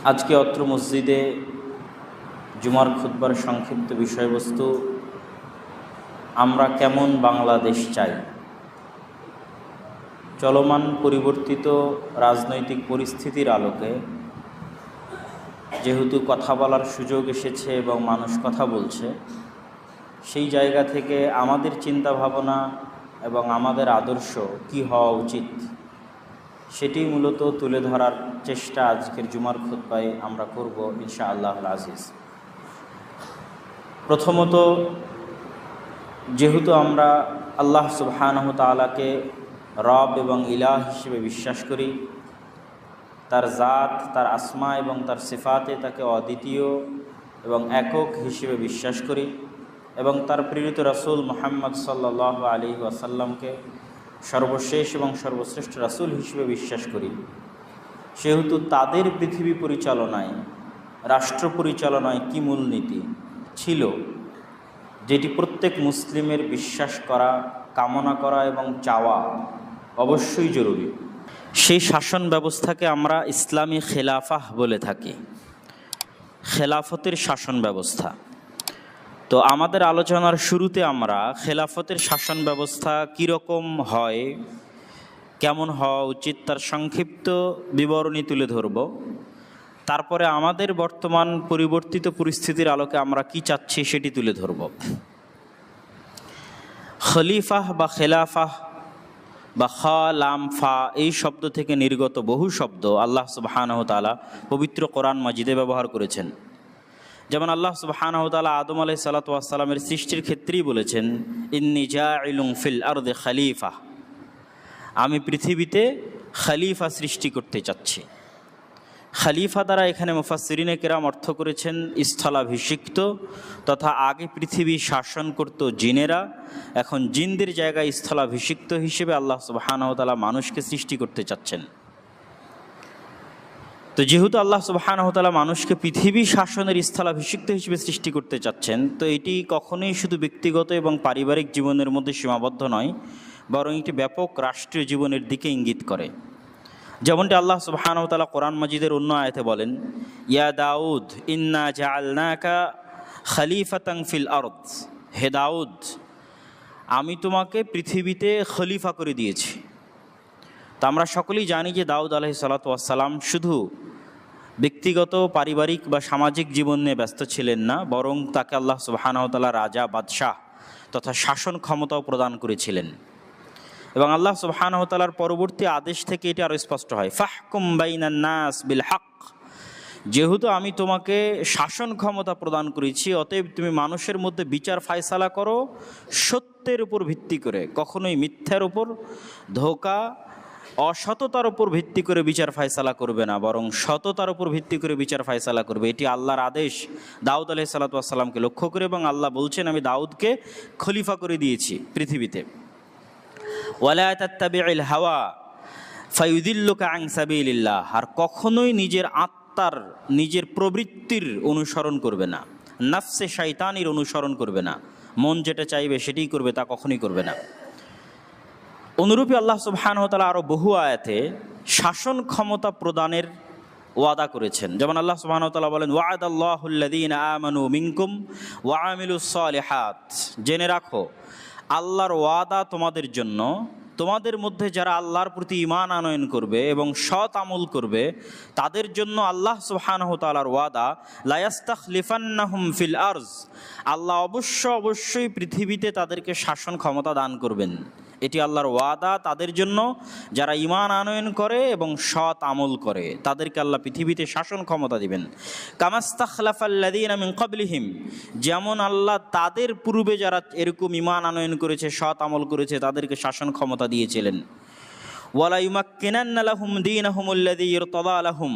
আজকে অত্র মসজিদে জুমার খুতবার সংক্ষিপ্ত বিষয়বস্তু, আমরা কেমন বাংলাদেশ চাই। চলমান পরিবর্তিত রাজনৈতিক পরিস্থিতির আলোকে যেহেতু কথা বলার সুযোগ এসেছে এবং মানুষ কথা বলছে, সেই জায়গা থেকে আমাদের চিন্তা ভাবনা এবং আমাদের আদর্শ কি হওয়া উচিত সেটি মূলত তুলে ধরার চেষ্টা আজকের জুমার খুতবায় আমরা করব ইনশাআল্লাহুল আজিজ। প্রথমত, যেহেতু আমরা আল্লাহ সুবহানাহু তাআলাকে রব এবং ইলাহ হিসেবে বিশ্বাস করি, তার জাত, তার আসমা এবং তার সিফাতে তাকে অদ্বিতীয় এবং একক হিসেবে বিশ্বাস করি এবং তার প্রেরিত রাসূল মুহাম্মদ সাল্লাল্লাহু আলাইহি ওয়াসাল্লামকে সর্বশেষ এবং সর্বশ্রেষ্ঠ রাসূল হিসেবে বিশ্বাস করি, সেহেতু তাদের পৃথিবী পরিচালনায়, রাষ্ট্র পরিচালনায় কী মূলনীতি ছিল যেটি প্রত্যেক মুসলিমের বিশ্বাস করা, কামনা করা এবং চাওয়া অবশ্যই জরুরি, সেই শাসন ব্যবস্থাকে আমরা ইসলামী খেলাফাহ বলে থাকি, খেলাফতের শাসন ব্যবস্থা। তো আমাদের আলোচনার শুরুতে আমরা খেলাফতের শাসন ব্যবস্থা কীরকম হয়, কেমন হওয়া উচিত তার সংক্ষিপ্ত বিবরণী তুলে ধরব। তারপরে আমাদের বর্তমান পরিবর্তিত পরিস্থিতির আলোকে আমরা কি চাচ্ছি সেটি তুলে ধরব। খলিফাহ বা খেলাফাহ বা খা লাম ফা এই শব্দ থেকে নির্গত বহু শব্দ আল্লাহ সুবহানাহু তাআলা পবিত্র কোরআন মাজিদে ব্যবহার করেছেন। যেমন আল্লাহ সুবহানাহু তাআলা আদম আলাইহিস সালাতু ওয়াস সালামের সৃষ্টির ক্ষেত্রেই বলেছেন, ইন্নী জাইলুন ফিল আরদি খলিফা, আমি পৃথিবীতে খলিফা সৃষ্টি করতে চাচ্ছি। খলিফা দ্বারা এখানে মুফাসসিরিনে কেরাম অর্থ করেছেন স্থলাভিষিক্ত, তথা আগে পৃথিবী শাসন করত জিনেরা, এখন জিনদের জায়গায় স্থলাভিষিক্ত হিসেবে আল্লাহ সুবহানাহু ওয়া তাআলা মানুষকে সৃষ্টি করতে চাচ্ছেন। তো যেহেতু আল্লাহ সুবহানাহু ওয়া তাআলা মানুষকে পৃথিবী শাসনের স্থলাভিষিক্ত হিসেবে সৃষ্টি করতে চাচ্ছেন, তো এটি কখনোই শুধু ব্যক্তিগত এবং পারিবারিক জীবনের মধ্যে সীমাবদ্ধ নয়, বরং একটি ব্যাপক রাষ্ট্রীয় জীবনের দিকে ইঙ্গিত করে। যেমনটি আল্লাহ সুবহানাহু ওয়া তাআলা কোরআন মাজিদের অন্য আয়াতে বলেন, ইয়া দাউদ ইন্না জাআলনাকা খলিফাতান ফিল আরদ, হে দাউদ, আমি তোমাকে পৃথিবীতে খলিফা করে দিয়েছি। তা আমরা সকলেই জানি যে দাউদ আলাইহিস সালাতু ওয়াস সালাম শুধু ব্যক্তিগত, পারিবারিক বা সামাজিক জীবন নিয়ে ব্যস্ত ছিলেন না, বরং তাকে আল্লাহ সুবহানাহু ওয়া তাআলা রাজা, বাদশাহ তথা শাসন ক্ষমতাও প্রদান করেছিলেন। এবং আল্লাহ সুবহানাহু ওয়া তাআলার পরবর্তী আদেশ থেকে এটি আরও স্পষ্ট হয়, ফাহকুম বাইনান নাস বিল হক, যেহেতু আমি তোমাকে শাসন ক্ষমতা প্রদান করেছি, অতএব তুমি মানুষের মধ্যে বিচার ফায়সালা করো সত্যের উপর ভিত্তি করে, কখনোই মিথ্যার উপর, ধোঁকা, অসততার উপর ভিত্তি করে বিচার ফায়সালা করবে না, বরং সততার উপর ভিত্তি করে বিচার ফায়সালা করবে। এটি আল্লাহর আদেশ দাউদ আলাইহিস সালাতু ওয়াস সালামকে লক্ষ্য করে, এবং আল্লাহ বলছেন, আমি দাউদকে খলিফা করে দিয়েছি পৃথিবীতে। ওয়ালা তাত্তাবিউল হাওয়া ফায়ুদিল্লুকা আন সাবিলিল্লাহ, আর কখনোই নিজের আত্মার, নিজের প্রবৃত্তির অনুসরণ করবে না, নফসে শয়তানির অনুসরণ করবে না, মন যেটা চাইবে সেটাই করবে, তা কখনোই করবে না। অনুরূপী আল্লাহ সুবহানাহু ওয়া তাআলা আরও বহু আয়াতে শাসন ক্ষমতা প্রদানের ওয়াদা করেছেন। যেমন আল্লাহ সুবহানাহু ওয়া তাআলা বলেন, ওয়া'দাল্লাহুল্লাযীনা আমানু মিনকুম ওয়া আমিলুস সালিহাত, জেনে রাখো আল্লাহর ওয়াদা তোমাদের জন্য, তোমাদের মধ্যে যারা আল্লাহর প্রতি ঈমান আনয়ন করবে এবং সৎ আমল করবে, তাদের জন্য আল্লাহ সুবহানাহু ওয়া তাআলার ওয়াদা, লা ইস্তাখলিফান্নাহুম ফিল আরজ, আল্লাহ অবশ্যই পৃথিবীতে তাদেরকে শাসন ক্ষমতা দান করবেন। এটি আল্লাহর ওয়াদা তাদের জন্য যারা ঈমান আনয়ন করে এবং সৎ আমল করে, তাদেরকে আল্লাহ পৃথিবীতে শাসন ক্ষমতা দিবেন। কামাস্তাখলাফাল্লাযীনা মিন ক্বাবলিহিম, যেমন আল্লাহ তাদের পূর্বে যারা এরকম ঈমান আনয়ন করেছে, সৎ আমল করেছে, তাদেরকে শাসন ক্ষমতা দিয়েছিলেন। ওয়ালা ইউমাক্কিনান্না লাহুম দীনাহুমুল্লাযী ইরতাদা লাহুম,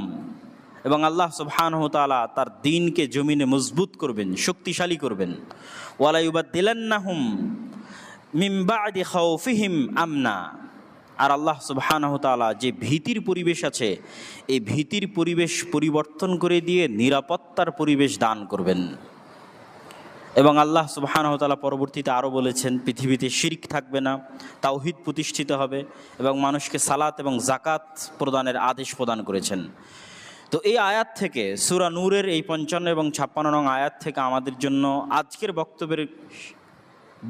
এবং আল্লাহ সুবহানাহু ওয়া তাআলা তার দ্বীনকে জমিনে মজবুত করবেন, শক্তিশালী করবেন। ওয়ালা ইউবাদদিলান্নাহুম মিন বা'দি খাউফিহিম আমনা, আর আল্লাহ সুবহানাহু ওয়া তাআলা যে ভীতির পরিবেশ আছে, এই ভীতির পরিবেশ পরিবর্তন করে দিয়ে নিরাপত্তার পরিবেশ দান করবেন। এবং আল্লাহ সুবহানাহু ওয়া তাআলা পরবর্তীতে আরও বলেছেন, পৃথিবীতে শিরক থাকবে না, তাওহীদ প্রতিষ্ঠিত হবে, এবং মানুষকে সালাত এবং যাকাত প্রদানের আদেশ প্রদান করেছেন। তো এই আয়াত থেকে, সূরা নূরের এই 55 এবং 56 নং আয়াত থেকে আমাদের জন্য আজকের বক্তব্যের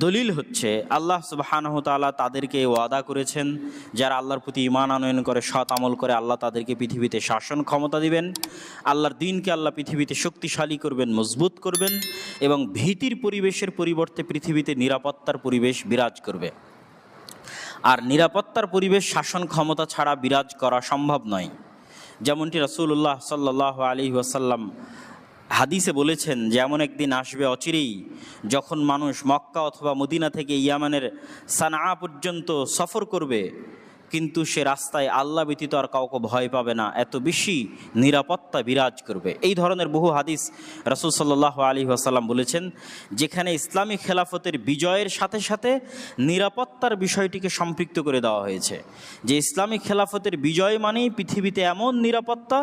দলিল হচ্ছে আল্লাহ সুবহানাহু ওয়া তাআলা তাদেরকে ওয়াদা করেছেন, যারা আল্লাহর প্রতি ঈমান আনয়ন করে, সৎ আমল করে, আল্লাহ তাদেরকে পৃথিবীতে শাসন ক্ষমতা দিবেন, আল্লাহর দ্বীনকে আল্লাহ পৃথিবীতে শক্তিশালী করবেন, মজবুত করবেন, এবং ভীতির পরিবেশের পরিবর্তে পৃথিবীতে নিরাপত্তার পরিবেশ বিরাজ করবে। আর নিরাপত্তার পরিবেশ শাসন ক্ষমতা ছাড়া বিরাজ করা সম্ভব নয়। যেমনটি রাসূলুল্লাহ সাল্লাল্লাহু আলাইহি ওয়াসাল্লাম হাদিসে বলেছেন যে এমন একদিন আসবে অচিরেই যখন মানুষ মক্কা অথবা মদিনা থেকে ইয়ামানের সানআ পর্যন্ত সফর করবে, কিন্তু সে রাস্তায় আল্লাহ ব্যতীত আর কাউকে ভয় পাবে না, এত বেশি নিরাপত্তা বিরাজ করবে। এই ধরনের বহু হাদিস রাসূল সাল্লাল্লাহু আলাইহি ওয়াসাল্লাম বলেছেন, যেখানে ইসলামী খেলাফতের বিজয়ের সাথে সাথে নিরাপত্তার বিষয়টিকে সম্পৃক্ত করে দেওয়া হয়েছে। যে ইসলামী খেলাফতের বিজয় মানেই পৃথিবীতে এমন নিরাপত্তা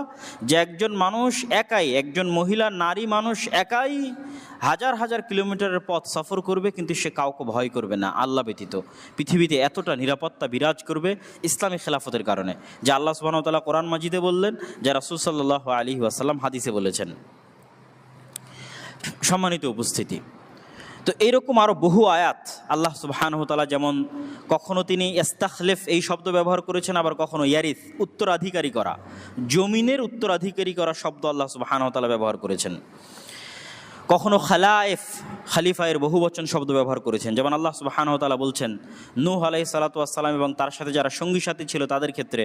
যে একজন মানুষ একাই, একজন মহিলা নারী মানুষ একাই হাজার হাজার কিলোমিটারের পথ সফর করবে, কিন্তু সে কাউকে ভয় করবে না আল্লাহ ব্যতীত। পৃথিবীতে এতটা নিরাপত্তা বিরাজ করবে ইসলামী খেলাফতের কারণে, যা আল্লাহ সুবহানাহু ওয়া তাআলা কোরআন মাজিদে বললেন, যা রাসূল সাল্লাল্লাহু আলাইহি ওয়াসাল্লাম হাদিসে বলেছেন। সম্মানিত উপস্থিতি, তো এইরকম আরও বহু আয়াত আল্লাহ সুবহানাহু ওয়া তাআলা, যেমন কখনো তিনি ইস্তাখলিফ এই শব্দ ব্যবহার করেছেন, আবার কখনো ইয়ারিস উত্তরাধিকারী করা, জমিনের উত্তরাধিকারী করা শব্দ আল্লাহ সুবহানাহু ওয়া তাআলা ব্যবহার করেছেন। কখনো খালায়েফ খালিফায়ের বহুবচন শব্দ ব্যবহার করেছেন, যেমন আল্লাহ সুবহানাহু ওয়া তাআলা বলছেন নূহ আলাইহিস সালাতু ওয়াস সালাম এবং তার সাথে যারা সঙ্গী সাথী ছিল তাদের ক্ষেত্রে,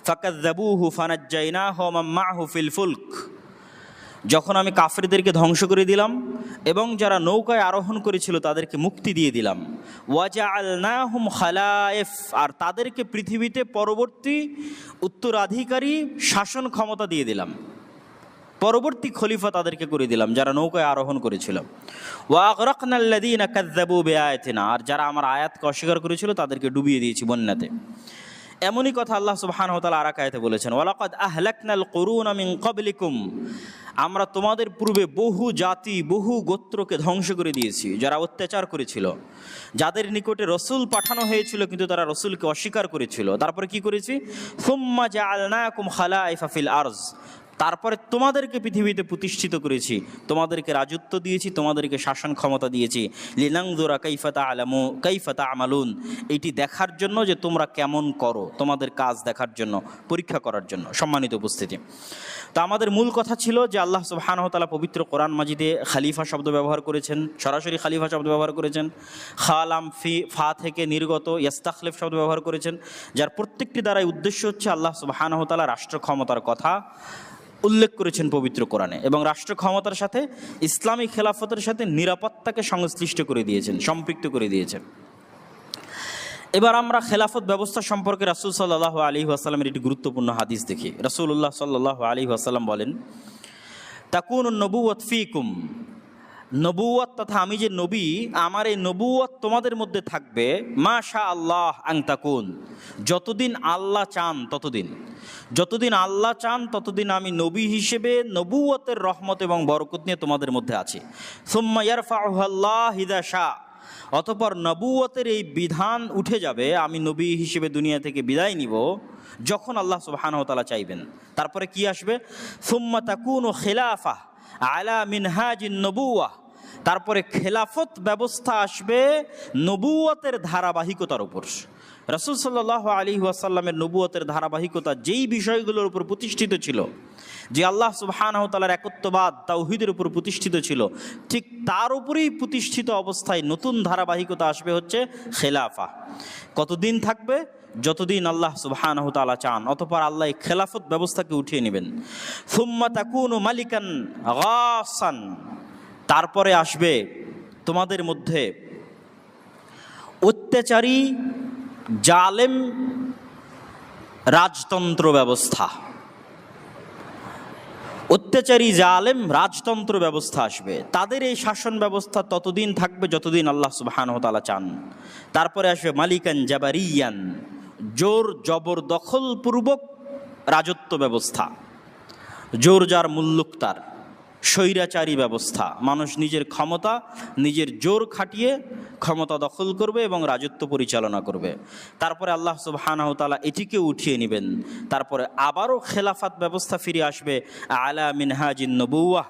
ফাকাযযাবুহু ফানাজ্জায়নাহু ওয়া মান মা'হু ফিল ফুলক, যখন আমি কাফেরদেরকে ধ্বংস করে দিলাম এবং যারা নৌকায় আরোহণ করেছিল তাদেরকে মুক্তি দিয়ে দিলাম, ওয়াজআলনাহুম খালায়েফ, আর তাদেরকে পৃথিবীতে পরবর্তী উত্তরাধিকারী শাসন ক্ষমতা দিয়ে দিলাম, পরবর্তী খলিফা তাদেরকে করে দিলাম যারা নৌকায় আরোহণ করেছিল। ওয়া আগরাকনাল্লাযীনা কাযযাবু বিআয়াতিনা, আর যারা আমার আয়াতকে অস্বীকার করেছিল তাদেরকে ডুবিয়ে দিয়েছি বন্যাতে। এমনই কথা আল্লাহ সুবহানাহু ওয়া তাআলা আর এক আয়াতে বলেছেন, ওয়ালাকাদ আহলাকনাল কুরুনা মিন ক্বাবলিকুম, আমরা তোমাদের পূর্বে বহু জাতি বহু গোত্রকে ধ্বংস করে দিয়েছি যারা অত্যাচার করেছিল, যাদের নিকটে রসুল পাঠানো হয়েছিল কিন্তু তারা রসুলকে অস্বীকার করেছিল। তারপরে কি করেছি, সুম্মা জাআলনাকুম খালাইফা ফিল আরজ, তারপরে তোমাদেরকে পৃথিবীতে প্রতিষ্ঠিত করেছি, তোমাদেরকে রাজত্ব দিয়েছি, তোমাদেরকে শাসন ক্ষমতা দিয়েছি, লিনানজুরা কাইফা তা'মালুন, এটি দেখার জন্য যে তোমরা কেমন করো, তোমাদের কাজ দেখার জন্য, পরীক্ষা করার জন্য। সম্মানিত উপস্থিতি, তো আমাদের মূল কথা ছিল যে আল্লাহ সুবহানাহু ওয়া তাআলা পবিত্র কোরআন মাজিদে খালিফা শব্দ ব্যবহার করেছেন, সরাসরি খালিফা শব্দ ব্যবহার করেছেন, খালাম ফা থেকে নির্গত ইস্তাখলিফ শব্দ ব্যবহার করেছেন, যার প্রত্যেকটি দ্বারাই উদ্দেশ্য হচ্ছে আল্লাহ সুবহানাহু ওয়া তাআলা রাষ্ট্র ক্ষমতার কথা উল্লেখ করেছেন পবিত্র কোরআনে, এবং রাষ্ট্র ক্ষমতার সাথে ইসলামী খেলাফতের সাথে নিরাপত্তাকে সংশ্লিষ্ট করে দিয়েছেন, সম্পৃক্ত করে দিয়েছেন। এবার আমরা খেলাফত ব্যবস্থা সম্পর্কে রাসূল সাল্লাল্লাহু আলাইহি ওয়াসাল্লামের একটি গুরুত্বপূর্ণ হাদিস দেখি। রাসূলুল্লাহ সাল্লাল্লাহু আলাইহি ওয়াসাল্লাম বলেন, তাকুনুন নবুওয়াত ফীকুম, নবুওয়াত তথা আমি যে নবী, আমার এই নবুওয়াত তোমাদের মধ্যে থাকবে মাশা আল্লাহ আন তাকুন, যতদিন আল্লাহ চান ততদিন, যতদিন আল্লাহ চান ততদিন আমি নবী হিসেবে নবুওয়াতের রহমত এবং বরকত নিয়ে তোমাদের মধ্যে আছি। সুম্মা ইয়ারফাউহু আল্লাহ ইযা শা, অতঃপর নবুওয়াতের এই বিধান উঠে যাবে, আমি নবী হিসেবে দুনিয়া থেকে বিদায় নিব যখন আল্লাহ সুবহানাহু ওয়া তাআলা চাইবেন। তারপরে কি আসবে, সুম্মা তাকুনু খিলাফা আলা মিনহাজিন নবুওয়াহ, তারপরে খেলাফত ব্যবস্থা আসবে নবুওয়াতের ধারাবাহিকতার উপর। রাসূল সাল্লাল্লাহু আলাইহি ওয়াসাল্লামের নবুওয়াতের ধারাবাহিকতা যেই বিষয়গুলোর উপর প্রতিষ্ঠিত ছিল, যে আল্লাহ সুবহানাহু ওয়া তাআলার একত্ববাদ তাওহীদের উপর প্রতিষ্ঠিত ছিল, ঠিক তার উপরেই প্রতিষ্ঠিত অবস্থায় নতুন ধারাবাহিকতা আসবে হচ্ছে খেলাফা। কতদিন থাকবে, যতদিন আল্লাহ সুবহানাহু ওয়া তাআলা চান, অতঃপর আল্লাহ এই খেলাফত ব্যবস্থাকে উঠিয়ে নেবেন। সুম্মা তাকুনু মালিকান গাসান, তারপরে আসবে তোমাদের মধ্যে অত্যাচারী জালেম রাজতন্ত্র ব্যবস্থা, অত্যাচারী জালেম রাজতন্ত্র ব্যবস্থা আসবে। তাদের এই শাসন ব্যবস্থা ততদিন থাকবে যতদিন আল্লাহ সুবহানাহু ওয়া তাআলা চান। তারপরে আসবে মালিকান জাবারিয়ান, জোর জবরদখল পূর্বক রাজত্ব ব্যবস্থা, জোর যার মুল্লুক তার, স্বৈরাচারী ব্যবস্থা। মানুষ নিজের ক্ষমতা, নিজের জোর খাটিয়ে ক্ষমতা দখল করবে এবং রাজত্ব পরিচালনা করবে। তারপরে আল্লাহ সুবহানাহু ওয়া তাআলা এটিকে উঠিয়ে নেবেন। তারপরে আবারও খেলাফত ব্যবস্থা ফিরে আসবে আলা মিনহাজিন নবুওয়াহ।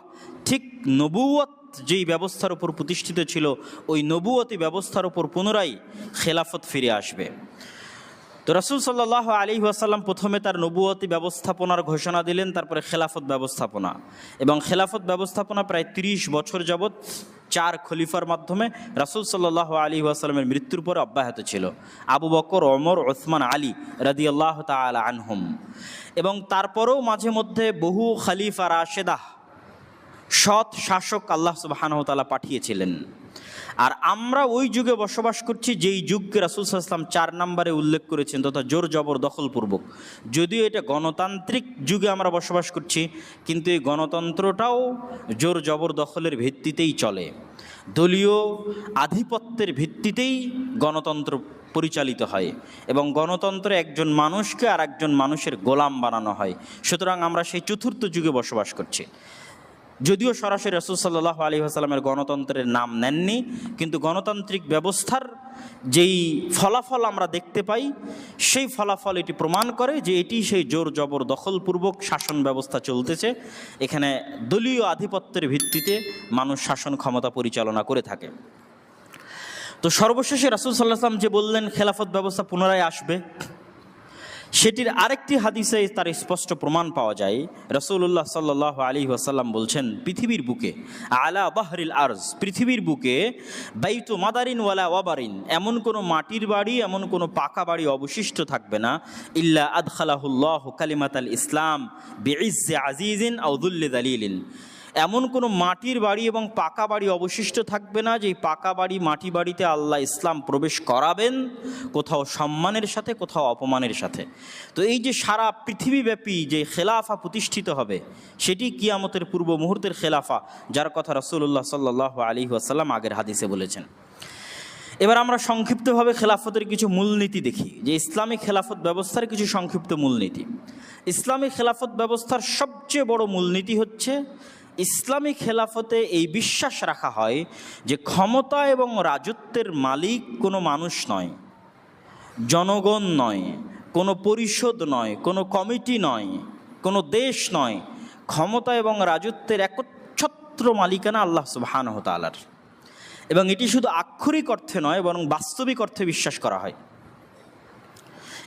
ঠিক নবুয়ত যেই ব্যবস্থার উপর প্রতিষ্ঠিত ছিল, ওই নবুয়তি ব্যবস্থার উপর পুনরায় খেলাফত ফিরে আসবে। তো রাসূল সাল্লাল্লাহু আলাইহি ওয়াসাল্লাম প্রথমে তার নবুয়তি ব্যবস্থাপনার ঘোষণা দিলেন, তারপরে খেলাফত ব্যবস্থাপনা। এবং খেলাফত ব্যবস্থাপনা প্রায় ৩০ বছর যাবৎ 4 খলিফার মাধ্যমে রাসূল সাল্লাল্লাহু আলাইহি ওয়াসাল্লামের মৃত্যুর পরে অব্যাহত ছিল। আবু বকর, ওমর, ওসমান, আলী রাদিয়াল্লাহু তাআলা আনহুম। এবং তারপরেও মাঝে মধ্যে বহু খলিফা রাশেদাহ, সৎ শাসক আল্লাহ সুবহানাহু ওয়া তাআলা পাঠিয়েছিলেন। আর আমরা ওই যুগে বসবাস করছি যেই যুগকে রাসূল সাল্লাল্লাহু আলাইহি ওয়াসাল্লাম 4 নম্বরে উল্লেখ করেছেন, তথা জোর জবর দখলপূর্বক। যদিও এটা গণতান্ত্রিক যুগে আমরা বসবাস করছি, কিন্তু এই গণতন্ত্রটাও জোর জবর দখলের ভিত্তিতেই চলে। দলীয় আধিপত্যের ভিত্তিতেই গণতন্ত্র পরিচালিত হয় এবং গণতন্ত্রে একজন মানুষকে আর একজন মানুষের গোলাম বানানো হয়। সুতরাং আমরা সেই চতুর্থ যুগে বসবাস করছি। যদিও সরাসরি রাসূল সাল্লাল্লাহু আলাইহি ওয়াসাল্লামের গণতন্ত্রের নাম নেননি, কিন্তু গণতান্ত্রিক ব্যবস্থার যেই ফলাফল আমরা দেখতে পাই, সেই ফলাফল এটি প্রমাণ করে যে এটি সেই জোর জবর দখলপূর্বক শাসন ব্যবস্থা চলতেছে। এখানে দলীয় আধিপত্যের ভিত্তিতে মানুষ শাসন ক্ষমতা পরিচালনা করে থাকে। তো সর্বশেষে রাসূল সাল্লাল্লাহু আলাইহি ওয়াসাল্লাম যে বললেন খেলাফত ব্যবস্থা পুনরায় আসবে, সেটির আরেকটি হাদিসে তার স্পষ্ট প্রমাণ পাওয়া যায়। রাসূলুল্লাহ সাল্লাল্লাহু আলাইহি ওয়াসাল্লাম বলছেন, পৃথিবীর বুকে আলা বাহরিল আরজ, পৃথিবীর বুকে বাইতু মাদারিন ওয়ালা ওয়াবারিন, এমন কোনো মাটির বাড়ি, এমন কোনো পাকা বাড়ি অবশিষ্ট থাকবে না, ইল্লা আদখালাহুল্লাহু কালিমাতাল ইসলাম বিইজ্জি আজিজিন আও যুল্লি যালিলিন। এমন কোনো মাটির বাড়ি এবং পাকা বাড়ি অবশিষ্ট থাকবে না যেই পাকা বাড়ি, মাটি বাড়িতে আল্লাহ ইসলাম প্রবেশ করাবেন, কোথাও সম্মানের সাথে, কোথাও অপমানের সাথে। তো এই যে সারা পৃথিবীব্যাপী যে খেলাফা প্রতিষ্ঠিত হবে, সেটি কিয়ামতের পূর্ব মুহূর্তের খেলাফা, যার কথা রাসূলুল্লাহ সাল্লাল্লাহু আলাইহি ওয়াসাল্লাম আগের হাদিসে বলেছেন। এবার আমরা সংক্ষিপ্তভাবে খেলাফতের কিছু মূলনীতি দেখি, যে ইসলামী খেলাফত ব্যবস্থার কিছু সংক্ষিপ্ত মূলনীতি। ইসলামী খেলাফত ব্যবস্থার সবচেয়ে বড় মূলনীতি হচ্ছে, ইসলামী খেলাফতে এই বিশ্বাস রাখা হয় যে ক্ষমতা এবং রাজত্বের মালিক কোনো মানুষ নয়, জনগণ নয়, কোনো পরিষদ নয়, কোনো কমিটি নয়, কোনো দেশ নয়। ক্ষমতা এবং রাজত্বের একচ্ছত্র মালিকানা আল্লাহ সুবহানাহু ওয়া তাআলার। এবং এটি শুধু আক্ষরিক অর্থে নয়, বরং বাস্তবিক অর্থে বিশ্বাস করা হয়।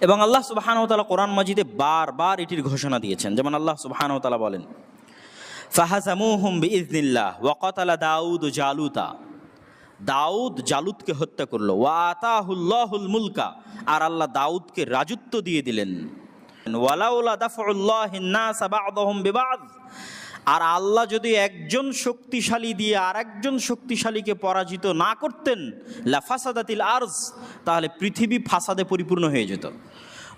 এবং আল্লাহ সুবহানাহু ওয়া তাআলা কোরআন মাজিদে বারবার এটির ঘোষণা দিয়েছেন। যেমন আল্লাহ সুবহানাহু ওয়া তাআলা বলেন, ফাহাজামুহুম বিইজনিল্লাহ ওয়া কাতালা দাউদ জালুতা, দাউদ জালুতকে হত্যা করলো, ওয়া আতাহুল্লাহুল মুলকা, আর আল্লাহ দাউদকে রাজত্ব দিয়ে দিলেন। ওয়ালাউলা দাফউল্লাহিন নাস বা'দহুম বিবা'দ, আর আল্লাহ যদি একজন শক্তিশালী দিয়ে আর একজন শক্তিশালীকে পরাজিত না করতেন, লাফাসাদাতিল আরজ, তাহলে পৃথিবী ফাসাদে পরিপূর্ণ হয়ে যেত।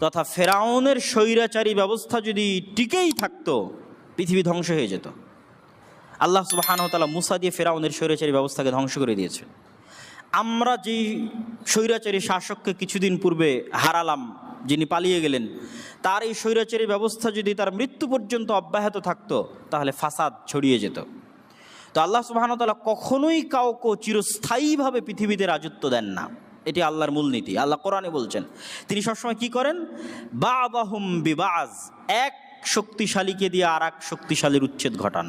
তথা ফেরাউনের স্বৈরাচারী ব্যবস্থা যদি টিকেই থাকতো, পৃথিবী ধ্বংস হয়ে যেত। আল্লাহ সুবহানাহু ওয়া তাআলা মুসা দিয়ে ফেরাউনের স্বৈরাচারী ব্যবস্থাকে ধ্বংস করে দিয়েছে। আমরা যেই স্বৈরাচারী শাসককে কিছুদিন পূর্বে হারালাম, যিনি পালিয়ে গেলেন, তার এই স্বৈরাচারী ব্যবস্থা যদি তার মৃত্যু পর্যন্ত অব্যাহত থাকতো, তাহলে ফাসাদ ছড়িয়ে যেত। তো আল্লাহ সুবহানাহু ওয়া তাআলা কখনোই কাউকে চিরস্থায়ীভাবে পৃথিবীতে রাজত্ব দেন না। এটি আল্লাহর মূলনীতি। আল্লাহ কোরআনে বলছেন, তিনি সবসময় কি করেন, বা'দাহুম বিবা'জ, এক শক্তিশালীকে দিয়ে আর এক শক্তিশালীর উচ্ছেদ ঘটান।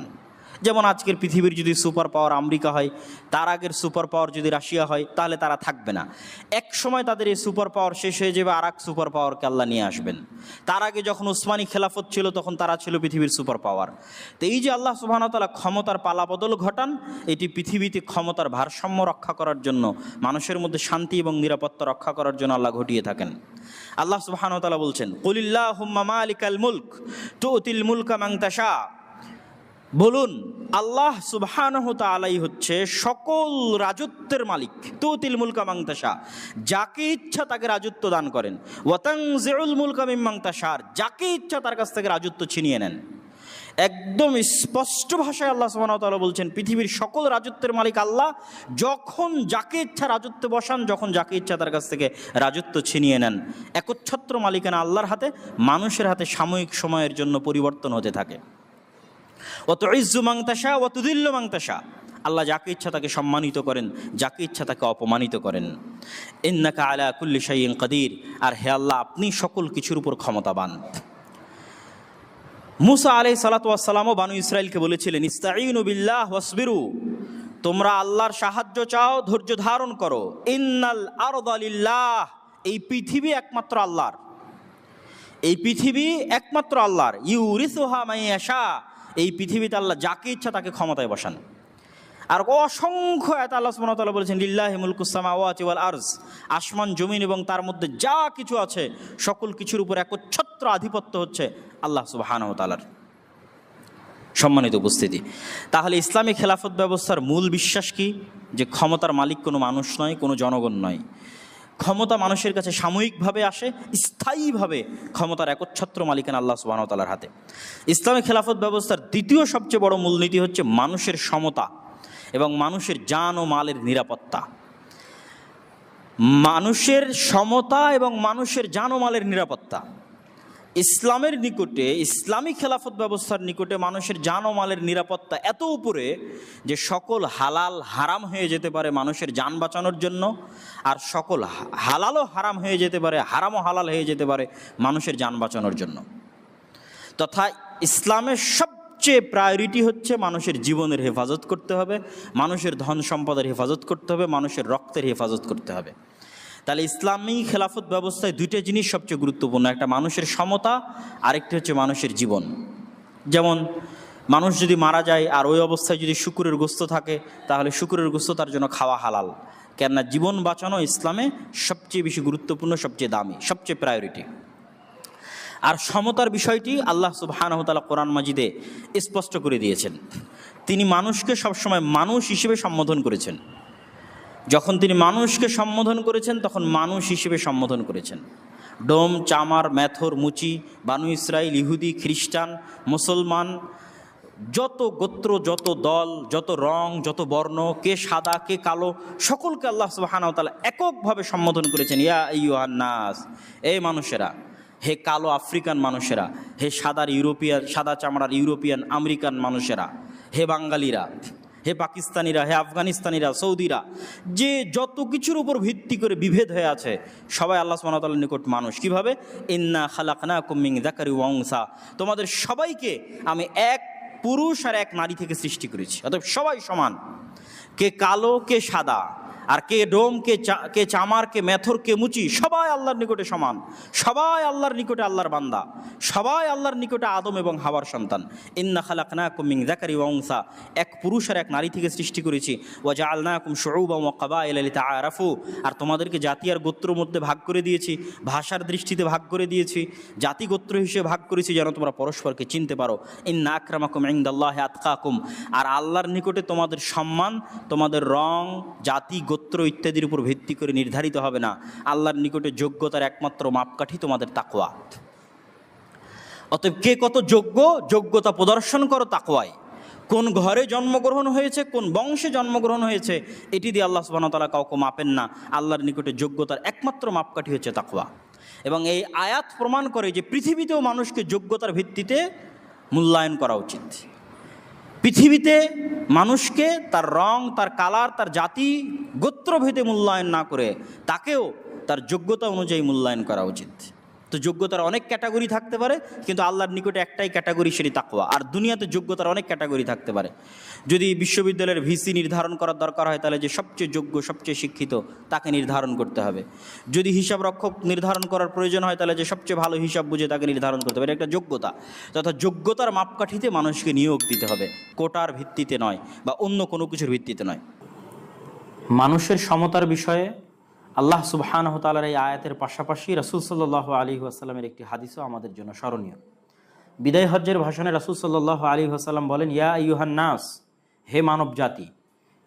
যেমন আজকের পৃথিবীর যদি সুপার পাওয়ার আমেরিকা হয়, তার আগের সুপার পাওয়ার যদি রাশিয়া হয়, তাহলে তারা থাকবে না। এক সময় তাদের এই সুপার পাওয়ার শেষ হয়ে যাবে, আর এক সুপার পাওয়ারকে আল্লাহ নিয়ে আসবেন। তার আগে যখন উসমানী খেলাফত ছিল, তখন তারা ছিল পৃথিবীর সুপার পাওয়ার। তো এই যে আল্লাহ সুবহানাহু ওয়া তাআলা ক্ষমতার পালাবদল ঘটান, এটি পৃথিবীতে ক্ষমতার ভারসাম্য রক্ষা করার জন্য, মানুষের মধ্যে শান্তি এবং নিরাপত্তা রক্ষা করার জন্য আল্লাহ ঘটিয়ে থাকেন। আল্লাহ সুবহানাহু ওয়া তাআলা বলছেন, কুলিল্লাহুম্মা মালিকাল মুলক তুতিল মুলকা মান তাশা, বলুন আল্লাহ সুবহানাহু ওয়া তাআলাই হচ্ছে সকল রাজত্বের মালিক। তুতিল মুলকা মান তাশা, যাকে ইচ্ছা তাকে রাজত্ব দান করেন। ওয়া তানজিউল মুলকা মিম্মান তাশা, যাকে ইচ্ছা তার কাছ থেকে রাজত্ব ছিনিয়ে নেন। একদম স্পষ্ট ভাষায় আল্লাহ সুবহানাহু ওয়া তাআলা বলছেন, পৃথিবীর সকল রাজত্বের মালিক আল্লাহ। যখন যাকে ইচ্ছা রাজত্বে বসান, যখন যাকে ইচ্ছা তার কাছ থেকে রাজত্ব ছিনিয়ে নেন। একচ্ছত্র মালিকানা আল্লাহর হাতে, মানুষের হাতে সাময়িক সময়ের জন্য পরিবর্তন হতে থাকে। ওয়া তুইজ্জু মান তাশা ওয়া তুযিল্লু মান তাশা, আল্লাহ যাকে ইচ্ছা তাকে সম্মানিত করেন, যাকে ইচ্ছা তাকে অপমানিত করেন। ইন্নাকা আলা কুল্লি শাইইন কাদির, আর হে আল্লাহ আপনি সকল কিছুর উপর ক্ষমতাবান। মুসা আলাইহিস সালাতু ওয়াস সালামও বানু ইসরাইলকে বলেছিলেন, ইস্তাঈনু বিল্লাহ ওয়াসবিরু, তোমরা আল্লাহর সাহায্য চাও, ধৈর্য ধারণ করো। ইন্নাল আরদা লিল্লাহ, এই পৃথিবী একমাত্র আল্লাহর, এই পৃথিবী একমাত্র আল্লাহর। ইউরিসুহা মান ইয়াশা, এই পৃথিবীতে আল্লাহ যাকে ইচ্ছা তাকে ক্ষমতায় বসান। আর অসংখ্য আয়াত আল্লাহ সুবহানাহু ওয়া তাআলা বলেছেন, লিল্লাহি মুলকুস সামাওয়াতি ওয়াল আরজ, আসমান জমিন এবং তার মধ্যে যা কিছু আছে সকল কিছুর উপর একচ্ছত্র আধিপত্য হচ্ছে আল্লাহ সুবহানাহু ওয়া তাআলার। সম্মানিত উপস্থিতি, তাহলে ইসলামী খেলাফত ব্যবস্থার মূল বিশ্বাস কি? যে ক্ষমতার মালিক কোনো মানুষ নয়, কোনো জনগণ নয়। ক্ষমতা মানুষের কাছে সাময়িকভাবে আসে, স্থায়ীভাবে ক্ষমতার একচ্ছত্র মালিকানা আল্লাহ সুবহানাহু ওয়া তাআলার হাতে। ইসলামী খেলাফত ব্যবস্থার দ্বিতীয় সবচেয়ে বড় মূলনীতি হচ্ছে মানুষের সমতা এবং মানুষের জান ও মালের নিরাপত্তা। মানুষের সমতা এবং মানুষের জান ও মালের নিরাপত্তা। ইসলামের নিকটে, ইসলামী খেলাফত ব্যবস্থার নিকটে মানুষের জান ও মালের নিরাপত্তা এত উপরে যে সকল হালাল হারাম হয়ে যেতে পারে মানুষের জান বাঁচানোর জন্য, আর সকল হালালও হারাম হয়ে যেতে পারে, হারামও হালাল হয়ে যেতে পারে মানুষের জান বাঁচানোর জন্য। তথা ইসলামের সবচেয়ে প্রায়োরিটি হচ্ছে মানুষের জীবনের হেফাজত করতে হবে, মানুষের ধন সম্পদের হেফাজত করতে হবে, মানুষের রক্তের হেফাজত করতে হবে। তাহলে ইসলামী খেলাফত ব্যবস্থায় দুইটা জিনিস সবচেয়ে গুরুত্বপূর্ণ, একটা মানুষের সমতা, আরেকটি হচ্ছে মানুষের জীবন। যেমন মানুষ যদি মারা যায় আর ওই অবস্থায় যদি শুকুরের গোস্ত থাকে, তাহলে শুকুরের গোস্ত তার জন্য খাওয়া হালাল। কেননা জীবন বাঁচানো ইসলামে সবচেয়ে বেশি গুরুত্বপূর্ণ, সবচেয়ে দামি, সবচেয়ে প্রায়োরিটি। আর সমতার বিষয়টি আল্লাহ সুবহানাহু ওয়া তাআলা কোরআন মাজিদে স্পষ্ট করে দিয়েছেন। তিনি মানুষকে সবসময় মানুষ হিসেবে সম্বোধন করেছেন। যখন তিনি মানুষকে সম্বোধন করেছেন তখন মানুষ হিসেবে সম্বোধন করেছেন। ডোম, চামার, মেথর, মুচি, বানু ইসরাইল, ইহুদি, খ্রিস্টান, মুসলমান, যত গোত্র, যত দল, যত রং, যত বর্ণ, কে সাদা কে কালো, সকলকে আল্লাহ সুবহানাহু ওয়া তাআলা এককভাবে সম্বোধন করেছেন। ইয়া আইয়ুহান নাস, এই মানুষেরা, হে কালো আফ্রিকান মানুষেরা, হে সাদা চামড়ার ইউরোপিয়ান আমেরিকান মানুষেরা, হে বাঙালিরা, হে পাকিস্তানিরা, হে আফগানিস্তানিরা, সৌদিরা, যে যত কিছুর উপর ভিত্তি করে বিভেদ হয়ে আছে, সবাই আল্লাহ সুবহানাহু ওয়া তাআলার নিকট মানুষ। কিভাবে? ইন্না খালাকনাকুম মিন যাকারি ওয়া উনসা, তোমাদের সবাইকে আমি এক পুরুষ আর এক নারী থেকে সৃষ্টি করেছি, অতএব সবাই সমান। কে কালো কে সাদা, আর কে ডোম কে চামার, কে মেথর, কে মুচি, সবাই আল্লাহর নিকটে সমান। সবাই আল্লাহর নিকটে আল্লাহর বান্দা, সবাই আল্লাহর নিকটে আদম এবং হাওয়ার সন্তান। ইন্না খালাকনাকুম মিন যাকারি ওয়া উনসা, এক পুরুষ আর এক নারী থেকে সৃষ্টি করেছি। ওয়া জাআলনাকুম শুউবান ওয়া ক্বাবাইলা লিতাআরাফু, আর তোমাদেরকে জাতি আর গোত্রের মধ্যে ভাগ করে দিয়েছি, ভাষার দৃষ্টিতে ভাগ করে দিয়েছি, জাতি গোত্র হিসেবে ভাগ করেছি যেন তোমরা পরস্পরকে চিনতে পারো। ইন্না আকরামাকুম ইনদাল্লাহি আতকাকুম, আর আল্লাহর নিকটে তোমাদের সম্মান তোমাদের রং, জাতি, গোত্র ইত্যাদির উপর ভিত্তি করে নির্ধারিত হবে না। আল্লাহর নিকটে যোগ্যতার একমাত্র মাপকাঠি তোমাদের তাকওয়া। অতএব কে কত যোগ্য, যোগ্যতা প্রদর্শন করো তাকওয়ায়। কোন ঘরে জন্মগ্রহণ হয়েছে, কোন বংশে জন্মগ্রহণ হয়েছে, এটি দিয়ে আল্লাহ সুবহানাহু ওয়া তাআলা কাউকে মাপেন না। আল্লাহর নিকটে যোগ্যতার একমাত্র মাপকাঠি হচ্ছে তাকওয়া। এবং এই আয়াত প্রমাণ করে যে পৃথিবীতেও মানুষকে যোগ্যতার ভিত্তিতে মূল্যায়ন করা উচিত। পৃথিবীতে মানুষকে তার রং, তার কালার, তার জাতি, গোত্রভেদে মূল্যায়ন না করে তাকেও তার যোগ্যতা অনুযায়ী মূল্যায়ন করা উচিত। তো যোগ্যতার অনেক ক্যাটাগরি থাকতে পারে, কিন্তু আল্লাহর নিকটে একটাই ক্যাটাগরি, সেটি তাকওয়া। আর দুনিয়াতে যোগ্যতার অনেক ক্যাটাগরি থাকতে পারে। যদি বিশ্ববিদ্যালয়ের ভিসি নির্ধারণ করার দরকার হয়, তাহলে যে সবচেয়ে যোগ্য, সবচেয়ে শিক্ষিত তাকে নির্ধারণ করতে হবে। যদি হিসাব রক্ষক নির্ধারণ করার প্রয়োজন হয়, তাহলে যে সবচেয়ে ভালো হিসাব বুঝে তাকে নির্ধারণ করতে হবে। এটা একটা যোগ্যতা। তথা যোগ্যতার মাপকাঠিতে মানুষকে নিয়োগ দিতে হবে, কোটার ভিত্তিতে নয় বা অন্য কোনো কিছুর ভিত্তিতে নয়। মানুষের সমতার বিষয়ে আল্লাহ সুবহানাহু ওয়া তাআলার এই আয়াতের পাশাপাশি রাসূল সাল্লাল্লাহু আলাইহি ওয়াসাল্লামের একটি হাদিসও আমাদের জন্য স্মরণীয়। বিদায় হজ্জের ভাষণে রাসূল সাল্লাল্লাহু আলাইহি ওয়াসাল্লাম বলেন, ইয়া আইয়ুহান নাস, হে মানব জাতি।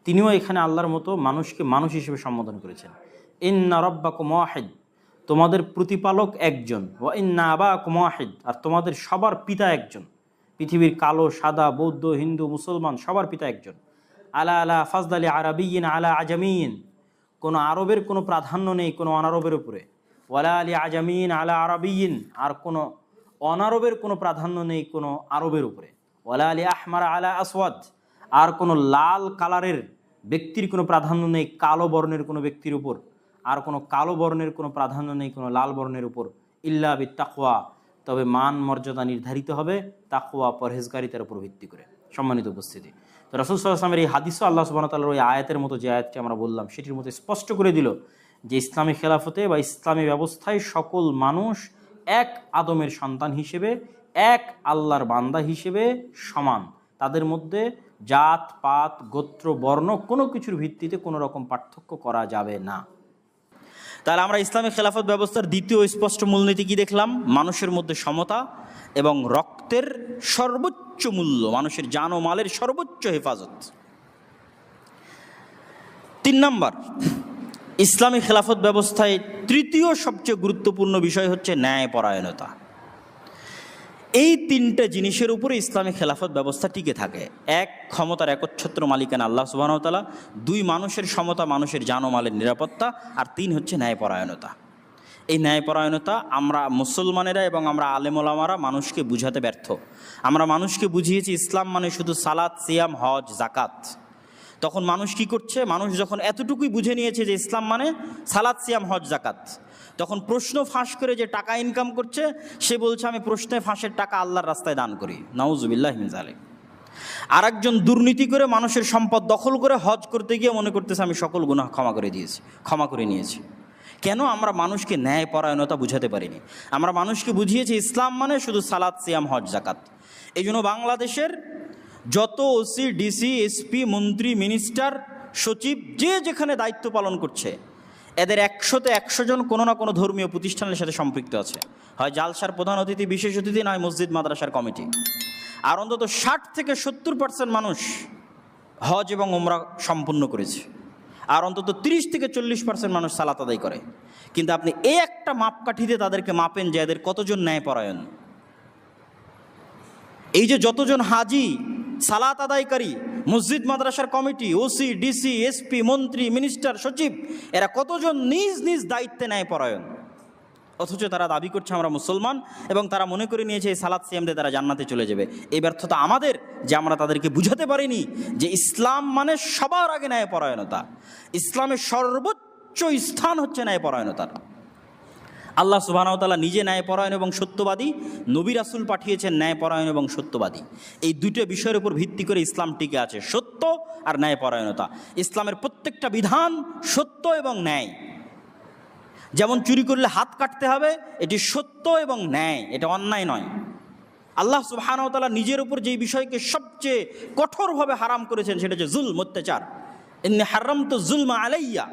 তিনিও এখানে আল্লাহর মতো মানুষকে মানুষ হিসেবে সম্বোধন করেছেন। ইন্না রাব্বাকুম ওয়াহিদ, তোমাদের প্রতিপালক একজন। ওয়া ইন্না আবাকুম ওয়াহিদ, আর তোমাদের সবার পিতা একজন। পৃথিবীর কালো, সাদা, বৌদ্ধ, হিন্দু, মুসলমান সবার পিতা একজন। আলা আলা ফাজদালি আরাবিয়িন আলা আজামিয়িন, কোনো আরবের কোনো প্রাধান্য নেই কোনো অনারবের উপরে। ওয়ালা আলি আজামিন আলা আরাবিয়িন, আর কোনো অনারবের কোনো প্রাধান্য নেই কোনো আরবের উপরে। ওয়ালা আলি আহমার আলা আসওয়াদ, আর কোনো লাল কালারের ব্যক্তির কোনো প্রাধান্য নেই কালো বর্ণের কোনো ব্যক্তির উপর, আর কোনো কালো বর্ণের কোনো প্রাধান্য নেই কোনো লাল বর্ণের উপর, ইল্লা বিত তাকওয়া, তবে মান মর্যাদা নির্ধারিত হবে তাকওয়া পরহেজগারিতার উপর ভিত্তি করে। সম্মানিত উপস্থিতি, তো রাসূল সাল্লাল্লাহু আলাইহি ওয়াসাল্লামের এই হাদিসও আল্লাহ সুবহানাহু ওয়া তাআলার ওই আয়াতের মতো, যে আয়াতটি আমরা বললাম সেটির মতো স্পষ্ট করে দিল যে ইসলামী খেলাফতে বা ইসলামী ব্যবস্থায় সকল মানুষ এক আদমের সন্তান হিসেবে, এক আল্লাহর বান্দা হিসেবে সমান। তাদের মধ্যে জাত পাত গোত্র বর্ণ কোনো কিছুর ভিত্তিতে কোনো রকম পার্থক্য করা যাবে না। তাহলে আমরা ইসলামী খেলাফত ব্যবস্থার দ্বিতীয় স্পষ্ট মূলনীতি কি দেখলাম? মানুষের মধ্যে সমতা এবং রক্তের সর্বোচ্চ মূল্য, মানুষের জান ও মালের সর্বোচ্চ হেফাজত। 3 নাম্বার, ইসলামী খেলাফত ব্যবস্থায় তৃতীয় সবচেয়ে গুরুত্বপূর্ণ বিষয় হচ্ছে ন্যায়পরায়ণতা। এই 3টে জিনিসের উপরে ইসলামী খেলাফত ব্যবস্থা টিকে থাকে। 1, ক্ষমতার একচ্ছত্র মালিকানা আল্লাহ সুবহানাহু ওয়া তাআলা। 2, মানুষের সমতা, মানুষের জান ও মালের নিরাপত্তা। আর 3 হচ্ছে ন্যায়পরায়ণতা। এই ন্যায়পরায়ণতা আমরা মুসলমানেরা এবং আমরা আলেম ওলামারা মানুষকে বুঝাতে ব্যর্থ। আমরা মানুষকে বুঝিয়েছি ইসলাম মানে শুধু সালাত, সিয়াম, হজ, জাকাত। তখন মানুষ কি করছে? মানুষ যখন এতটুকুই বুঝে নিয়েছে যে ইসলাম মানে সালাত, সিয়াম, হজ, জাকাত, তখন প্রশ্ন ফাঁস করে যে টাকা ইনকাম করছে, সে বলছে আমি প্রশ্নে ফাঁসের টাকা আল্লাহর রাস্তায় দান করি। নাউজুবিল্লাহি মিন যালিক। আর একজন দুর্নীতি করে মানুষের সম্পদ দখল করে হজ করতে গিয়ে মনে করতেছে আমি সকল গুনাহ ক্ষমা করে নিয়েছি। কেন? আমরা মানুষকে ন্যায়পরায়ণতা বুঝাতে পারিনি। আমরা মানুষকে বুঝিয়েছি ইসলাম মানে শুধু সালাত, সিয়াম, হজ, জাকাত। এই জন্য বাংলাদেশের যত ওসি, ডিসি, এসপি, মন্ত্রী, মিনিস্টার, সচিব, যে যেখানে দায়িত্ব পালন করছে, এদের 100তে 100 জন কোনো না কোনো ধর্মীয় প্রতিষ্ঠানের সাথে সম্পৃক্ত আছে। হয় জালসার প্রধান অতিথি, বিশেষ অতিথি, নয় মসজিদ মাদ্রাসার কমিটি। আর অন্তত 60 থেকে 70% মানুষ হজ এবং উমরা সম্পূর্ণ করেছে। আর অন্তত 30 থেকে 40% মানুষ সালাত আদায় করে। কিন্তু আপনি এই একটা মাপকাঠিতে তাদেরকে মাপেন যে এদের কতজন ন্যায়পরায়ণ। এই যে যতজন হাজি, সালাত আদায়কারী, মসজিদ মাদ্রাসার কমিটি, ওসি, ডিসি, এসপি, মন্ত্রী, মিনিস্টার, সচিব, এরা কতজন নিজ নিজ দায়িত্বে ন্যায়পরায়ণ। অথচ তারা দাবি করছে আমরা মুসলমান, এবং তারা মনে করে নিয়েছে এই সালাত সিয়াম দিয়ে তারা জান্নাতে চলে যাবে। এই ব্যর্থতা আমাদের যে আমরা তাদেরকে বুঝাতে পারিনি যে ইসলাম মানে সবার আগে ন্যায়পরায়ণতা। ইসলামের সর্বোচ্চ স্থান হচ্ছে ন্যায়পরায়ণতার। আল্লাহ সুবহানাহু ওয়া তাআলা নিজে ন্যায়পরায়ণ এবং সত্যবাদী, নবী রাসূল পাঠিয়েছেন ন্যায়পরায়ণ এবং সত্যবাদী। এই দুটো বিষয়ের উপর ভিত্তি করে ইসলাম টিকে আছে, সত্য আর ন্যায়পরায়ণতা। ইসলামের প্রত্যেকটা বিধান সত্য এবং ন্যায়। যেমন চুরি করলে হাত কাটতে হবে, এটি সত্য এবং ন্যায়, এটা অন্যায় নয়। আল্লাহ সুবহানাহু ওয়া তাআলা নিজের উপর যেই বিষয়কে সবচেয়ে কঠোরভাবে হারাম করেছেন সেটা হচ্ছে জুলম, অত্যাচার। ইন্নী হারামতু যুলমা আলাইয়া।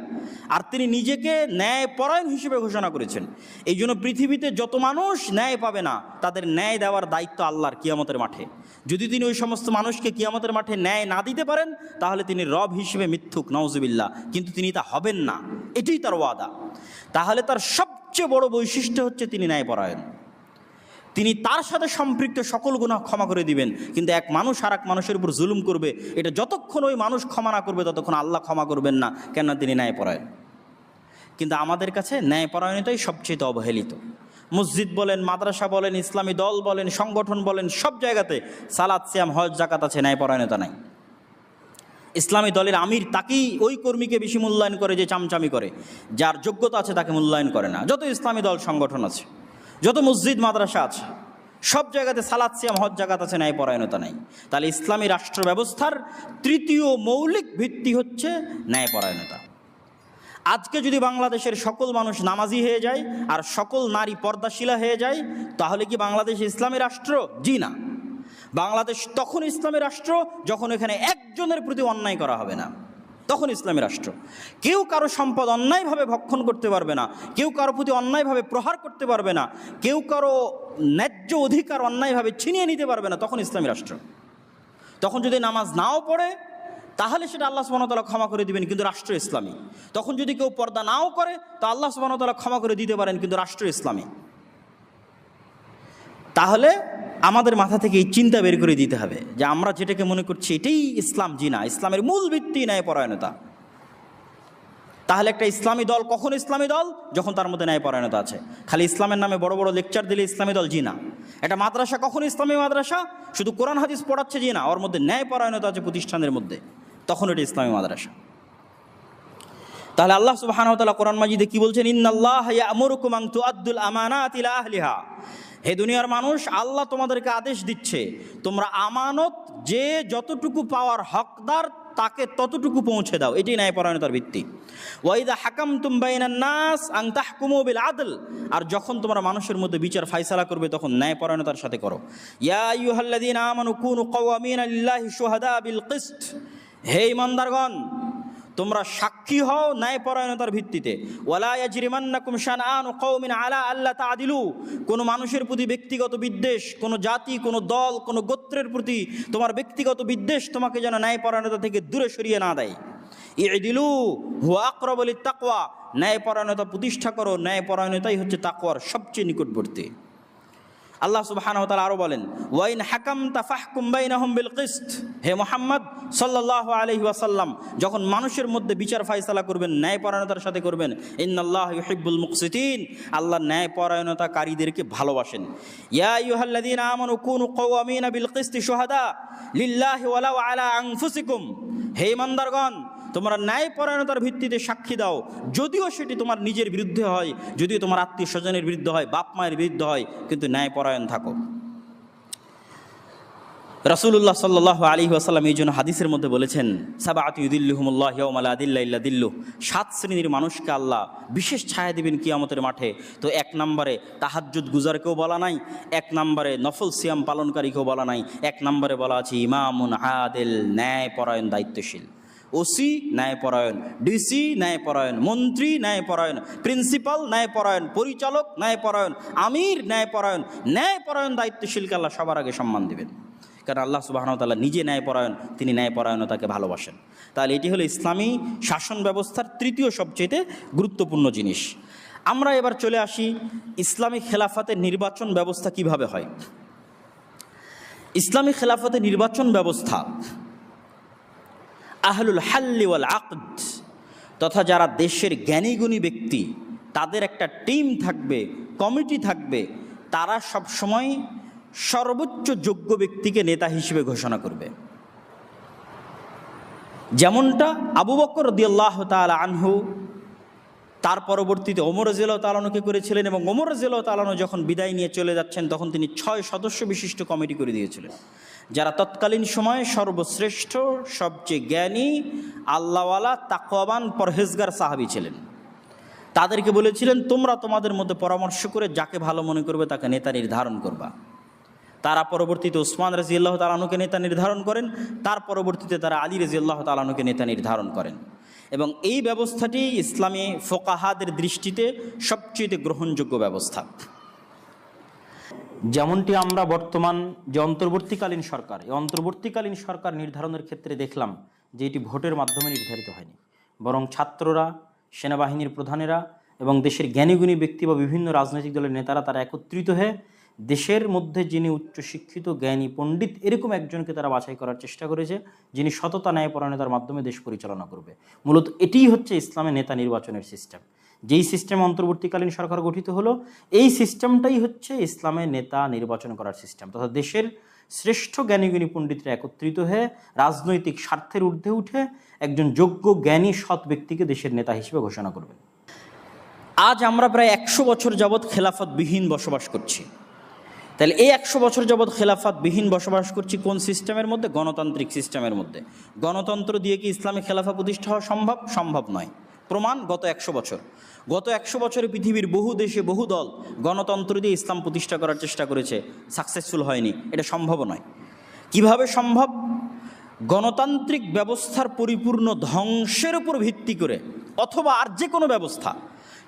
আর তিনি নিজেকে ন্যায়পরায়ণ হিসেবে ঘোষণা করেছেন। এই জন্য পৃথিবীতে যত মানুষ ন্যায় পাবে না, তাদের ন্যায় দেওয়ার দায়িত্ব আল্লাহর কিয়ামতের মাঠে। যদি তিনি ওই সমস্ত মানুষকে কিয়ামতের মাঠে ন্যায় না দিতে পারেন, তাহলে তিনি রব হিসেবে মিথ্যুক, নাউজুবিল্লাহ। কিন্তু তিনি তা হবেন না, এটাই তার ওয়াদা। তাহলে তার সবচেয়ে বড় বৈশিষ্ট্য হচ্ছে তিনি ন্যায়পরায়ণ। তিনি তার সাথে সম্পৃক্ত সকল গুনাহ ক্ষমা করে দিবেন। কিন্তু এক মানুষ আর এক মানুষের উপর জুলুম করবে, এটা যতক্ষণ ওই মানুষ ক্ষমা না করবে ততক্ষণ আল্লাহ ক্ষমা করবেন না, কেননা তিনি ন্যায়পরায়ণ। কিন্তু আমাদের কাছে ন্যায়পরায়ণতাই সবচেয়ে অবহেলিত। মসজিদ বলেন, মাদ্রাসা বলেন, ইসলামী দল বলেন, সংগঠন বলেন, সব জায়গাতে সালাত, সিয়াম, হজ, জাকাত আছে, ন্যায়পরায়ণতা নাই। ইসলামী দলের আমির তাকেই, ওই কর্মীকে বেশি মূল্যায়ন করে যে চামচামি করে, যার যোগ্যতা আছে তাকে মূল্যায়ন করে না। যত ইসলামী দল সংগঠন আছে, যত মসজিদ মাদ্রাসা আছে, সব জায়গাতে সালাত, সিয়াম, হজ, জাকাত আছে, ন্যায়পরায়ণতা নাই। তাহলে ইসলামী রাষ্ট্র ব্যবস্থার তৃতীয় মৌলিক ভিত্তি হচ্ছে ন্যায়পরায়ণতা। আজকে যদি বাংলাদেশের সকল মানুষ নামাজি হয়ে যায় আর সকল নারী পর্দাশীলা হয়ে যায়, তাহলে কি বাংলাদেশ ইসলামী রাষ্ট্র? জি না। বাংলাদেশ তখন ইসলামী রাষ্ট্র যখন এখানে একজনের প্রতি অন্যায় করা হবে না, তখন ইসলামী রাষ্ট্র। কেউ কারো সম্পদ অন্যায়ভাবে ভক্ষণ করতে পারবে না, কেউ কারো প্রতি অন্যায়ভাবে প্রহার করতে পারবে না, কেউ কারো ন্যায্য অধিকার অন্যায়ভাবে ছিনিয়ে নিতে পারবে না, তখন ইসলামী রাষ্ট্র। তখন যদি নামাজ নাও পড়ে তাহলে সেটা আল্লাহ সুবহানাহু ওয়া তাআলা ক্ষমা করে দিবেন, কিন্তু রাষ্ট্র ইসলামী। তখন যদি কেউ পর্দা নাও করে তো আল্লাহ সুবহানাহু ওয়া তাআলা ক্ষমা করে দিতে পারেন, কিন্তু রাষ্ট্র ইসলামী। তাহলে আমাদের মাথা থেকে এই চিন্তা বের করে দিতে হবে যে আমরা যেটাকে মনে করছি এটাই ইসলাম, জি না। ইসলামের মূল ভিত্তি ন্যায়পরায়ণতা। তাহলে একটা ইসলামী দল কখন ইসলামী দল? যখন তার মধ্যে ন্যায়পরায়ণতা আছে। খালি ইসলামের নামে বড় বড় লেকচার দিলে ইসলামী দল? জি না। একটা মাদ্রাসা কখন ইসলামী মাদ্রাসা? শুধু কোরআন হাদিস পড়াচ্ছে? জি না। ওর মধ্যে ন্যায়পরায়ণতা আছে প্রতিষ্ঠানের মধ্যে, তখন এটা ইসলামী মাদ্রাসা। তাহলে আল্লাহ সুবহানাহু ওয়া তাআলা কোরআন মাজিদে কি বলছেন? ইন্নাল্লাহা ইয়া'মুরুকুম আন তুআদ্দুল আমানাতি ইলা আহলিহা। হে দুনিয়ার মানুষ, আল্লাহ তোমাদেরকে আদেশ দিচ্ছে তোমরা আমানত যে যতটুকু পাওয়ার হকদার তাকে ততটুকু পৌঁছে দাও। এটাই ন্যায়পরায়ণতার ভিত্তি। ওয়াইদা হাকামতুম বাইনান নাস আন তাহকুমু বিল আদল। আর যখন তোমরা মানুষের মধ্যে বিচার ফায়সালা করবে তখন ন্যায়পরায়ণতার সাথে করো। ইয়া আইয়ুহাল্লাযীনা আমানু কুনু কাওয়ামিনা লিল্লাহি শুহাদা বিল কিসত। হে ঈমানদারগণ, তোমরা সাক্ষী হও ন্যায়পরায়ণতার ভিত্তিতে। ওয়ালা ইয়াজরিমান্নাকুম শানআনু কওমিন আলা আল্লা তা'দিলু। কোনো মানুষের প্রতি ব্যক্তিগত বিদ্বেষ, কোনো জাতি, কোনো দল, কোনো গোত্রের প্রতি তোমার ব্যক্তিগত বিদ্বেষ তোমাকে যেন ন্যায়পরায়ণতা থেকে দূরে সরিয়ে না দেয়। ই'দিলু হুয়া আকরাবু লিত-তাকওয়া। ন্যায়পরায়ণতা প্রতিষ্ঠা করো, ন্যায়পরায়ণতাই হচ্ছে তাকওয়ার সবচেয়ে নিকটবর্তী। আল্লাহ সুবহানাহু ওয়া তাআলা আরো বলেন, ওয়াইন হাকামতা ফাহকুম বাইনাহুম বিল কিসত। হে মুহাম্মদ সাল্লাল্লাহু আলাইহি ওয়াসাল্লাম, যখন মানুষের মধ্যে বিচার ফায়সালা করবেন ন্যায়পরায়ণতার সাথে করবেন। ইন্নাল্লাহা ইউহিব্বুল মুকসিতিন। আল্লাহ ন্যায়পরায়ণতাকারীদেরকে ভালোবাসেন। ইয়া আইয়ুহাল্লাযীনা আমানু কুনু কাওয়ামিনা বিল কিসতি শুহাদা লিল্লাহি ওয়ালাউ আলা আনফুসিকুম। হে ঈমানদারগণ, তোমরা ন্যায়পরায়ণতার ভিত্তিতে সাক্ষী দাও, যদিও সেটি তোমার নিজের বিরুদ্ধে হয়, যদিও তোমার আত্মীয় স্বজনের বিরুদ্ধে হয়, বাপ মায়ের বিরুদ্ধে হয়, কিন্তু ন্যায়পরায়ণ থাকো। রাসূলুল্লাহ সাল্লাল্লাহু আলাইহি ওয়াসাল্লাম এই জন্য হাদিসের মধ্যে বলেছেন, সাবআতু ইউদিল্লুহুমুল্লাহু ইয়াওমা লা দিল্লা ইল্লা দিল্লুহ। 7 শ্রেণীর মানুষকে আল্লাহ বিশেষ ছায়া দিবেন কিয়ামতের মাঠে। তো 1 নম্বরে তাহাজ্জুদ গুজারকেও বলা নাই, 1 নম্বরে নফল সিয়াম পালনকারীকেও বলা নাই, 1 নম্বরে বলা আছে ইমামুন আদিল, ন্যায়পরায়ণ দায়িত্বশীল। ওসি ন্যায়পরায়ণ, ডিসি ন্যায়পরায়ণ, মন্ত্রী ন্যায়পরায়ণ, প্রিন্সিপাল ন্যায়পরায়ণ, পরিচালক ন্যায়পরায়ণ, আমির ন্যায়পরায়ণ। ন্যায়পরায়ণ দায়িত্বশীলকে আল্লাহ সবার আগে সম্মান দেবেন, কারণ আল্লাহ সুবহানাহু ওয়া তাআলা নিজে ন্যায়পরায়ণ, তিনি ন্যায়পরায়ণতাকে ভালোবাসেন। তাহলে এটি হলো ইসলামী শাসন ব্যবস্থার তৃতীয় সবচেয়ে গুরুত্বপূর্ণ জিনিস। আমরা এবার চলে আসি ইসলামী খেলাফতের নির্বাচন ব্যবস্থা কিভাবে হয়। ইসলামী খেলাফতের নির্বাচন ব্যবস্থা আহলুল হাল্লি ওয়াল আকদ তথা যারা দেশের জ্ঞানীগুণী ব্যক্তি, তাদের একটা টিম থাকবে, কমিটি থাকবে, তারা সবসময় সর্বোচ্চ যোগ্য ব্যক্তিকে নেতা হিসেবে ঘোষণা করবে। যেমনটা আবু বকর রাদিয়াল্লাহু তাআলা আনহু তার পরবর্তীতে ওমর রাদিয়াল্লাহু তাআলা আনহুকে করেছিলেন, এবং ওমর রাদিয়াল্লাহু তাআলা আনহু যখন বিদায় নিয়ে চলে যাচ্ছেন তখন তিনি 6 সদস্য বিশিষ্ট কমিটি করে দিয়েছিলেন, যারা তৎকালীন সময়ে সর্বশ্রেষ্ঠ, সবচেয়ে জ্ঞানী, আল্লাহওয়ালা, তাকওয়াবান, পরহেজগার সাহাবী ছিলেন। তাদেরকে বলেছিলেন, তোমরা তোমাদের মধ্যে পরামর্শ করে যাকে ভালো মনে করবে তাকে নেতা নির্ধারণ করবা। তারা পরবর্তীতে ওসমান রাদিয়াল্লাহু তাআলা আনহুকে নেতা নির্ধারণ করেন, তার পরবর্তীতে তারা আলী রাদিয়াল্লাহু তাআলা আনহুকে নেতা নির্ধারণ করেন। এবং এই ব্যবস্থাটি ইসলামী ফোকাহাদের দৃষ্টিতে সবচেয়ে গ্রহণযোগ্য ব্যবস্থা। যেমনটি আমরা বর্তমান যে অন্তর্বর্তীকালীন সরকার, এই অন্তর্বর্তীকালীন সরকার নির্ধারণের ক্ষেত্রে দেখলাম যে এটি ভোটের মাধ্যমে নির্ধারিত হয়নি, বরং ছাত্ররা, সেনাবাহিনীর প্রধানেরা এবং দেশের জ্ঞানীগুণী ব্যক্তি বা বিভিন্ন রাজনৈতিক দলের নেতারা তারা একত্রিত হয়ে দেশের মধ্যে যিনি উচ্চশিক্ষিত, জ্ঞানী, পণ্ডিত এরকম একজনকে তারা বাছাই করার চেষ্টা করেছে, যিনি সততা, ন্যায়পরায়ণতার মাধ্যমে দেশ পরিচালনা করবে। মূলত এটিই হচ্ছে ইসলামের নেতা নির্বাচনের সিস্টেম। যেই সিস্টেম অন্তর্বর্তীকালীন সরকার গঠিত হলো, এই সিস্টেমটাই হচ্ছে ইসলামের নেতা নির্বাচন করার সিস্টেম, তথা দেশের শ্রেষ্ঠ জ্ঞানীগুণী পণ্ডিতরা একত্রিত হয়ে রাজনৈতিক স্বার্থের ঊর্ধ্বে উঠে একজন যোগ্য, জ্ঞানী, সৎ ব্যক্তিকে দেশের নেতা হিসেবে ঘোষণা করবেন। আজ আমরা প্রায় 100 বছর যাবৎ খেলাফতবিহীন বসবাস করছি। তাহলে এই 100 বছর যাবৎ খেলাফতবিহীন বসবাস করছি কোন সিস্টেমের মধ্যে? গণতান্ত্রিক সিস্টেমের মধ্যে। গণতন্ত্র দিয়ে কি ইসলামী খেলাফা প্রতিষ্ঠা হওয়া সম্ভব? সম্ভব নয়। প্রমাণ গত 100 বছর। গত 100 বছরে পৃথিবীর বহু দেশে, বহু দল গণতন্ত্র দিয়ে ইসলাম প্রতিষ্ঠা করার চেষ্টা করেছে, সাকসেসফুল হয়নি। এটা সম্ভব নয়। কিভাবে সম্ভব? গণতান্ত্রিক ব্যবস্থার পরিপূর্ণ ধ্বংসের উপর ভিত্তি করে, অথবা আর যে কোনো ব্যবস্থা,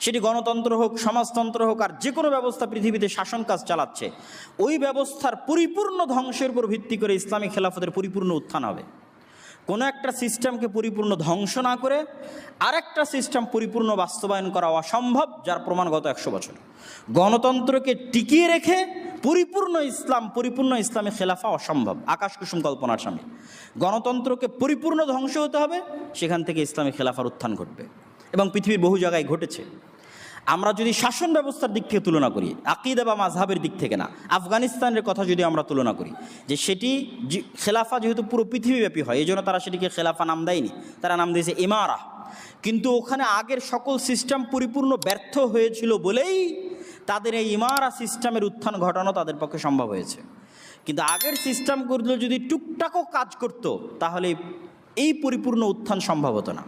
সেটি গণতন্ত্র হোক, সমাজতন্ত্র হোক, আর যে কোনো ব্যবস্থা পৃথিবীতে শাসন কাজ চালাচ্ছে, ওই ব্যবস্থার পরিপূর্ণ ধ্বংসের উপর ভিত্তি করে ইসলামী খেলাফতের পরিপূর্ণ উত্থান হবে। কোনো একটা সিস্টেমকে পরিপূর্ণ ধ্বংস না করে আরেকটা সিস্টেম পরিপূর্ণ বাস্তবায়ন করা অসম্ভব, যার প্রমাণ গত 100 বছর। গণতন্ত্রকে টিকিয়ে রেখে পরিপূর্ণ ইসলামী খেলাফা অসম্ভব, আকাশ কুসুম কল্পনার সামনে। গণতন্ত্রকে পরিপূর্ণ ধ্বংস হতে হবে, সেখান থেকে ইসলামী খেলাফার উত্থান ঘটবে। এবং পৃথিবীর বহু জায়গায় ঘটেছে। আমরা যদি শাসন ব্যবস্থার দিক থেকে তুলনা করি, আকিদা বা মাযহাবের দিক থেকে না, আফগানিস্তানের কথা যদি আমরা তুলনা করি, যে সেটি খেলাফা যেহেতু পুরো পৃথিবীব্যাপী হয়, এই জন্য তারা সেটিকে খেলাফা নাম দেয়নি, তারা নাম দিয়েছে ইমারা। কিন্তু ওখানে আগের সকল সিস্টেম পরিপূর্ণ ব্যর্থ হয়েছিল বলেই তাদের এই ইমারা সিস্টেমের উত্থান ঘটানো তাদের পক্ষে সম্ভব হয়েছে। কিন্তু আগের সিস্টেমগুলো যদি টুকটাকও কাজ করত, তাহলে এই পরিপূর্ণ উত্থান সম্ভব হতো না।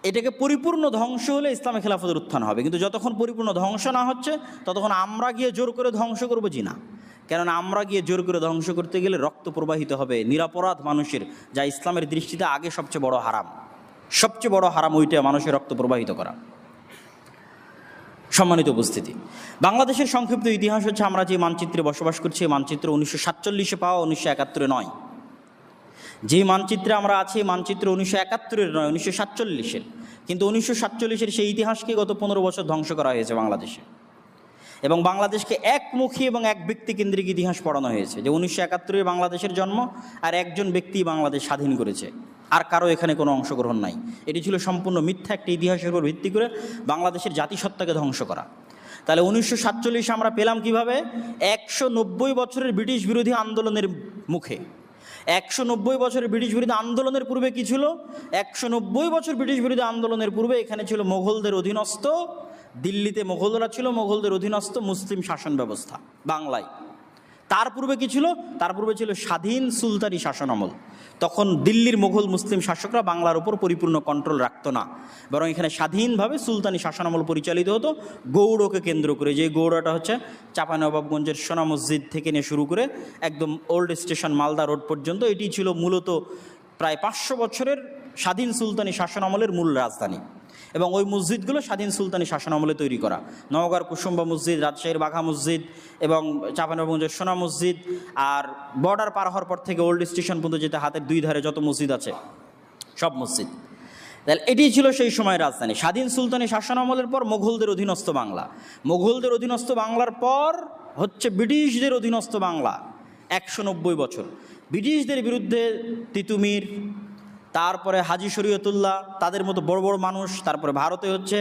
এটাকে পরিপূর্ণ ধ্বংস হলে ইসলামী খেলাফতের উত্থান হবে। কিন্তু যতক্ষণ পরিপূর্ণ ধ্বংস না হচ্ছে, ততক্ষণ আমরা গিয়ে জোর করে ধ্বংস করবো জি না। কেননা আমরা গিয়ে জোর করে ধ্বংস করতে গেলে রক্ত প্রবাহিত হবে নিরাপরাধ মানুষের, যা ইসলামের দৃষ্টিতে আগে সবচেয়ে বড় হারাম। সবচেয়ে বড় হারাম ওইটা, মানুষের রক্ত প্রবাহিত করা। সম্মানিত উপস্থিতি, বাংলাদেশের সংক্ষিপ্ত ইতিহাস হচ্ছে, আমরা যে মানচিত্রে বসবাস করছি, এই মানচিত্র 1947 পাওয়া, 1971 নয়। যে মানচিত্রে আমরা আছি, মানচিত্র 1971 নয়, 1947। কিন্তু 1947 সেই ইতিহাসকে গত 15 বছর ধ্বংস করা হয়েছে বাংলাদেশে। এবং বাংলাদেশকে একমুখী এবং এক ব্যক্তিকেন্দ্রিক ইতিহাস পড়ানো হয়েছে, যে 1971 বাংলাদেশের জন্ম, আর একজন ব্যক্তি বাংলাদেশ স্বাধীন করেছে, আর কারো এখানে কোনো অংশগ্রহণ নাই। এটি ছিল সম্পূর্ণ মিথ্যা একটি ইতিহাসের উপর ভিত্তি করে বাংলাদেশের জাতিসত্তাকে ধ্বংস করা। তাহলে 1947 আমরা পেলাম কিভাবে? 190 বছরের ব্রিটিশ বিরোধী আন্দোলনের মুখে। 190 বছরের ব্রিটিশ বিরোধী আন্দোলনের পূর্বে কি ছিল? 190 বছর ব্রিটিশ বিরোধী আন্দোলনের পূর্বে এখানে ছিল মোগলদের অধীনস্থ, দিল্লিতে মোগলরা ছিল, মোগলদের অধীনস্থ মুসলিম শাসন ব্যবস্থা বাংলায়। তার পূর্বে কি ছিল? তার পূর্বে ছিল স্বাধীন সুলতানি শাসন আমল। তখন দিল্লির মোগল মুসলিম শাসকরা বাংলার উপর পরিপূর্ণ কন্ট্রোল রাখতো না, বরং এখানে স্বাধীনভাবে সুলতানি শাসন আমল পরিচালিত হতো গৌড়কে কেন্দ্র করে। যে গৌড়টা হচ্ছে চাঁপাইনবাবগঞ্জের সোনা মসজিদ থেকে নিয়ে শুরু করে একদম ওল্ড স্টেশন মালদা রোড পর্যন্ত, এটি ছিল মূলত প্রায় 500 বছরের স্বাধীন সুলতানি শাসন আমলের মূল রাজধানী। এবং ওই মসজিদগুলো স্বাধীন সুলতানি শাসন আমলে তৈরি করা। নওগাঁর কুসুম্বা মসজিদ, রাজশাহীর বাঘা মসজিদ এবং চাঁপাইনবাবগঞ্জের সোনা মসজিদ, আর বর্ডার পার হওয়ার পর থেকে ওল্ড স্টেশন পর্যন্ত যেতে হাতের দুই ধারে যত মসজিদ আছে সব মসজিদ। তাহলে এটি ছিল সেই সময়ের রাজধানী। স্বাধীন সুলতানি শাসন আমলের পর মোগলদের অধীনস্থ বাংলা, মোগলদের অধীনস্থ বাংলার পর হচ্ছে ব্রিটিশদের অধীনস্থ বাংলা। 190 বছর ব্রিটিশদের বিরুদ্ধে তিতুমির, তারপরে হাজি শরীয়তুল্লাহ, তাদের মতো বড় বড় মানুষ, তারপরে ভারতে হচ্ছে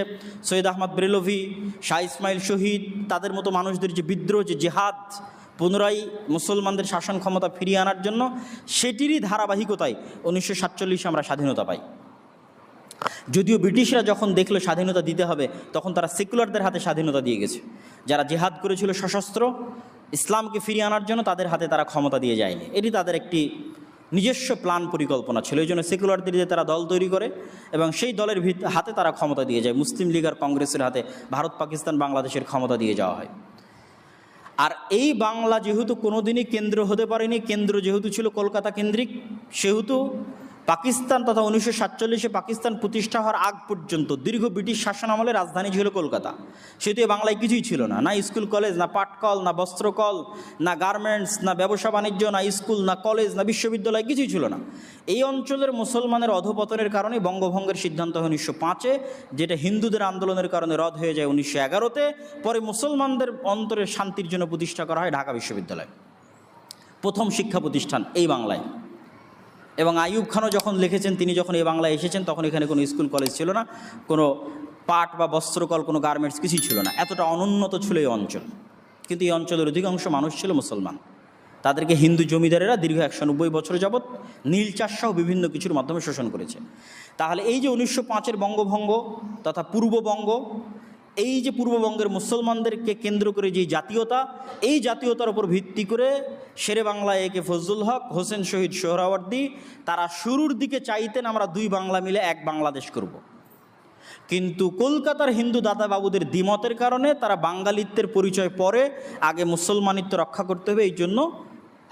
সৈয়দ আহমদ বেরেলভি, শাহ ইসমাইল শহীদ, তাদের মতো মানুষদের যে বিদ্রোহ, যে জেহাদ পুনরায় মুসলমানদের শাসন ক্ষমতা ফিরিয়ে আনার জন্য, সেটিরই ধারাবাহিকতায় 1947 আমরা স্বাধীনতা পাই। যদিও ব্রিটিশরা যখন দেখলো স্বাধীনতা দিতে হবে, তখন তারা সেকুলারদের হাতে স্বাধীনতা দিয়ে গেছে। যারা জেহাদ করেছিল সশস্ত্র ইসলামকে ফিরিয়ে আনার জন্য, তাদের হাতে তারা ক্ষমতা দিয়ে যায়নি। এটি তাদের একটি নিজস্ব প্ল্যান পরিকল্পনা ছিল। এই জন্য সেকুলারদের দিয়ে তারা দল তৈরি করে এবং সেই দলের হাতে তারা ক্ষমতা দিয়ে যায়। মুসলিম লীগ আর কংগ্রেসের হাতে ভারত, পাকিস্তান, বাংলাদেশের ক্ষমতা দিয়ে যাওয়া হয়। আর এই বাংলা যেহেতু কোনোদিনই কেন্দ্র হতে পারেনি, কেন্দ্র যেহেতু ছিল কলকাতা কেন্দ্রিক, সেহেতু পাকিস্তান তথা 1947 পাকিস্তান প্রতিষ্ঠা হওয়ার আগ পর্যন্ত দীর্ঘ ব্রিটিশ শাসন আমলে রাজধানী ছিল কলকাতা। সেহেতু বাংলায় কিছুই ছিল না, না স্কুল কলেজ, না পাটকল, না বস্ত্রকল, না গার্মেন্টস, না ব্যবসা বাণিজ্য, না স্কুল, না কলেজ, না বিশ্ববিদ্যালয়, কিছুই ছিল না। এই অঞ্চলের মুসলমানের অধপতনের কারণে বঙ্গভঙ্গের সিদ্ধান্ত হয় 1905-এ, যেটা হিন্দুদের আন্দোলনের কারণে রদ হয়ে যায় 1911-তে। পরে মুসলমানদের অন্তরের শান্তির জন্য প্রতিষ্ঠা করা হয় ঢাকা বিশ্ববিদ্যালয়, প্রথম শিক্ষা প্রতিষ্ঠান এই বাংলায়। এবং আইয়ুব খানও যখন লিখেছেন, তিনি যখন এই বাংলায় এসেছেন, তখন এখানে কোনো স্কুল কলেজ ছিল না, কোনো পাট বা বস্ত্রকল, কোনো গার্মেন্টস কিছুই ছিল না। এতটা অনুন্নত ছিল এই অঞ্চল। কিন্তু এই অঞ্চলের অধিকাংশ মানুষ ছিল মুসলমান। তাদেরকে হিন্দু জমিদারেরা দীর্ঘ 190 বছর যাবৎ নীল চাষ সহ বিভিন্ন কিছুর মাধ্যমে শোষণ করেছে। তাহলে এই যে 1905-এর বঙ্গভঙ্গ তথা পূর্ববঙ্গ, এই যে পূর্ববঙ্গের মুসলমানদেরকে কেন্দ্র করে যে জাতীয়তা, এই জাতীয়তার উপর ভিত্তি করে শেরে বাংলা একে ফজলুল হক, হোসেন শহীদ সোহরাওয়ার্দী, তারা শুরুর দিকে চাইতেন আমরা দুই বাংলা মিলে এক বাংলাদেশ করব। কিন্তু কলকাতার হিন্দু দাদাবাবুদের দ্বিমতের কারণে তারা বাঙালিত্বের পরিচয় পরে, আগে মুসলমানিত্ব রক্ষা করতে হবে, এই জন্য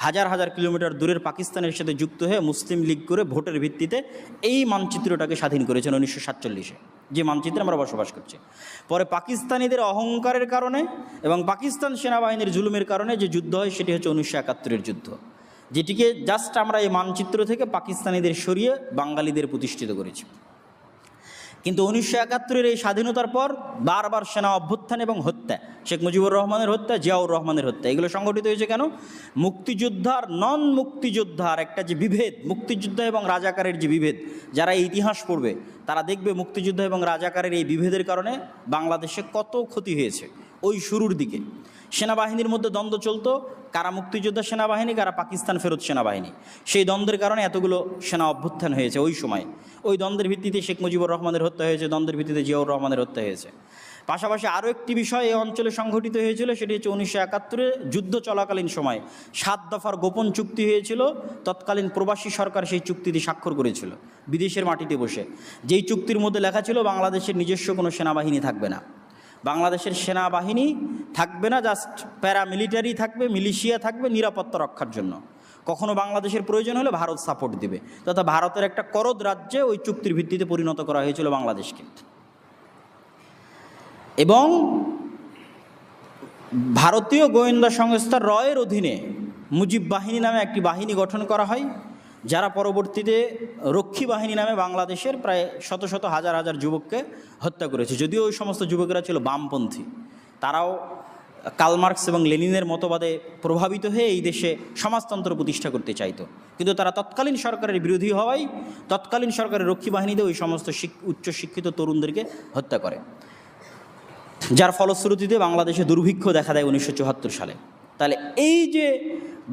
হাজার হাজার কিলোমিটার দূরের পাকিস্তানের সাথে যুক্ত হয়ে মুসলিম লীগ করে ভোটের ভিত্তিতে এই মানচিত্রটাকে স্বাধীন করেছেন 1947-এ, যে মানচিত্রে আমরা বসবাস করছি। পরে পাকিস্তানিদের অহংকারের কারণে এবং পাকিস্তান সেনাবাহিনীর জুলুমের কারণে যে যুদ্ধ হয়, সেটি হচ্ছে 1971-এর যুদ্ধ, যেটিকে জাস্ট আমরা এই মানচিত্র থেকে পাকিস্তানিদের সরিয়ে বাঙালিদের প্রতিষ্ঠিত করেছি। কিন্তু 1971-এর এই স্বাধীনতার পর বারবার সেনা অভ্যুত্থান এবং হত্যা, শেখ মুজিবুর রহমানের হত্যা, জিয়াউর রহমানের হত্যা, এগুলো সংগঠিত হয়েছে কেন? মুক্তিযোদ্ধার নন মুক্তিযোদ্ধার একটা যে বিভেদ, মুক্তিযোদ্ধা এবং রাজাকারের যে বিভেদ, যারা এই ইতিহাস পড়বে তারা দেখবে মুক্তিযোদ্ধা এবং রাজাকারের এই বিভেদের কারণে বাংলাদেশে কত ক্ষতি হয়েছে। ওই শুরুর দিকে সেনাবাহিনীর মধ্যে দ্বন্দ্ব চলতো, কারা মুক্তিযোদ্ধা সেনাবাহিনী, কারা পাকিস্তান ফেরত সেনাবাহিনী। সেই দ্বন্দ্বের কারণে এতগুলো সেনা অভ্যুত্থান হয়েছে ওই সময়। ওই দ্বন্দ্বের ভিত্তিতে শেখ মুজিবুর রহমানের হত্যা হয়েছে, দ্বন্দ্বের ভিত্তিতে জিয়াউর রহমানের হত্যা হয়েছে। পাশাপাশি আরও একটি বিষয় এই অঞ্চলে সংঘটিত হয়েছিল, সেটি হচ্ছে 1971-এ যুদ্ধ চলাকালীন সময় 7 দফার গোপন চুক্তি হয়েছিল। তৎকালীন প্রবাসী সরকার সেই চুক্তিতে স্বাক্ষর করেছিল বিদেশের মাটিতে বসে। যেই চুক্তির মধ্যে লেখা ছিল বাংলাদেশের নিজস্ব কোনো সেনাবাহিনী থাকবে না, বাংলাদেশের সেনাবাহিনী থাকবে না, জাস্ট প্যারামিলিটারি থাকবে, মিলিশিয়া থাকবে নিরাপত্তা রক্ষার জন্য। কখনো বাংলাদেশের প্রয়োজন হলে ভারত সাপোর্ট দেবে, তথা ভারতের একটা করদ রাজ্যে ওই চুক্তির ভিত্তিতে পরিণত করা হয়েছিল বাংলাদেশকে। এবং ভারতীয় গোয়েন্দা সংস্থা রয়ের অধীনে মুজিব বাহিনী নামে একটি বাহিনী গঠন করা হয়, যারা পরবর্তীতে রক্ষী বাহিনী নামে বাংলাদেশের প্রায় শত শত হাজার হাজার যুবককে হত্যা করেছে। যদিও ওই সমস্ত যুবকেরা ছিল বামপন্থী, তারাও কার্ল মার্কস এবং লেনিনের মতবাদে প্রভাবিত হয়ে এই দেশে সমাজতন্ত্র প্রতিষ্ঠা করতে চাইতো, কিন্তু তারা তৎকালীন সরকারের বিরোধী হওয়ায় তৎকালীন সরকারের রক্ষী বাহিনীতে ওই সমস্ত উচ্চশিক্ষিত তরুণদেরকে হত্যা করে, যার ফলশ্রুতিতে বাংলাদেশে দুর্ভিক্ষ দেখা দেয় 1974 সালে। তাহলে এই যে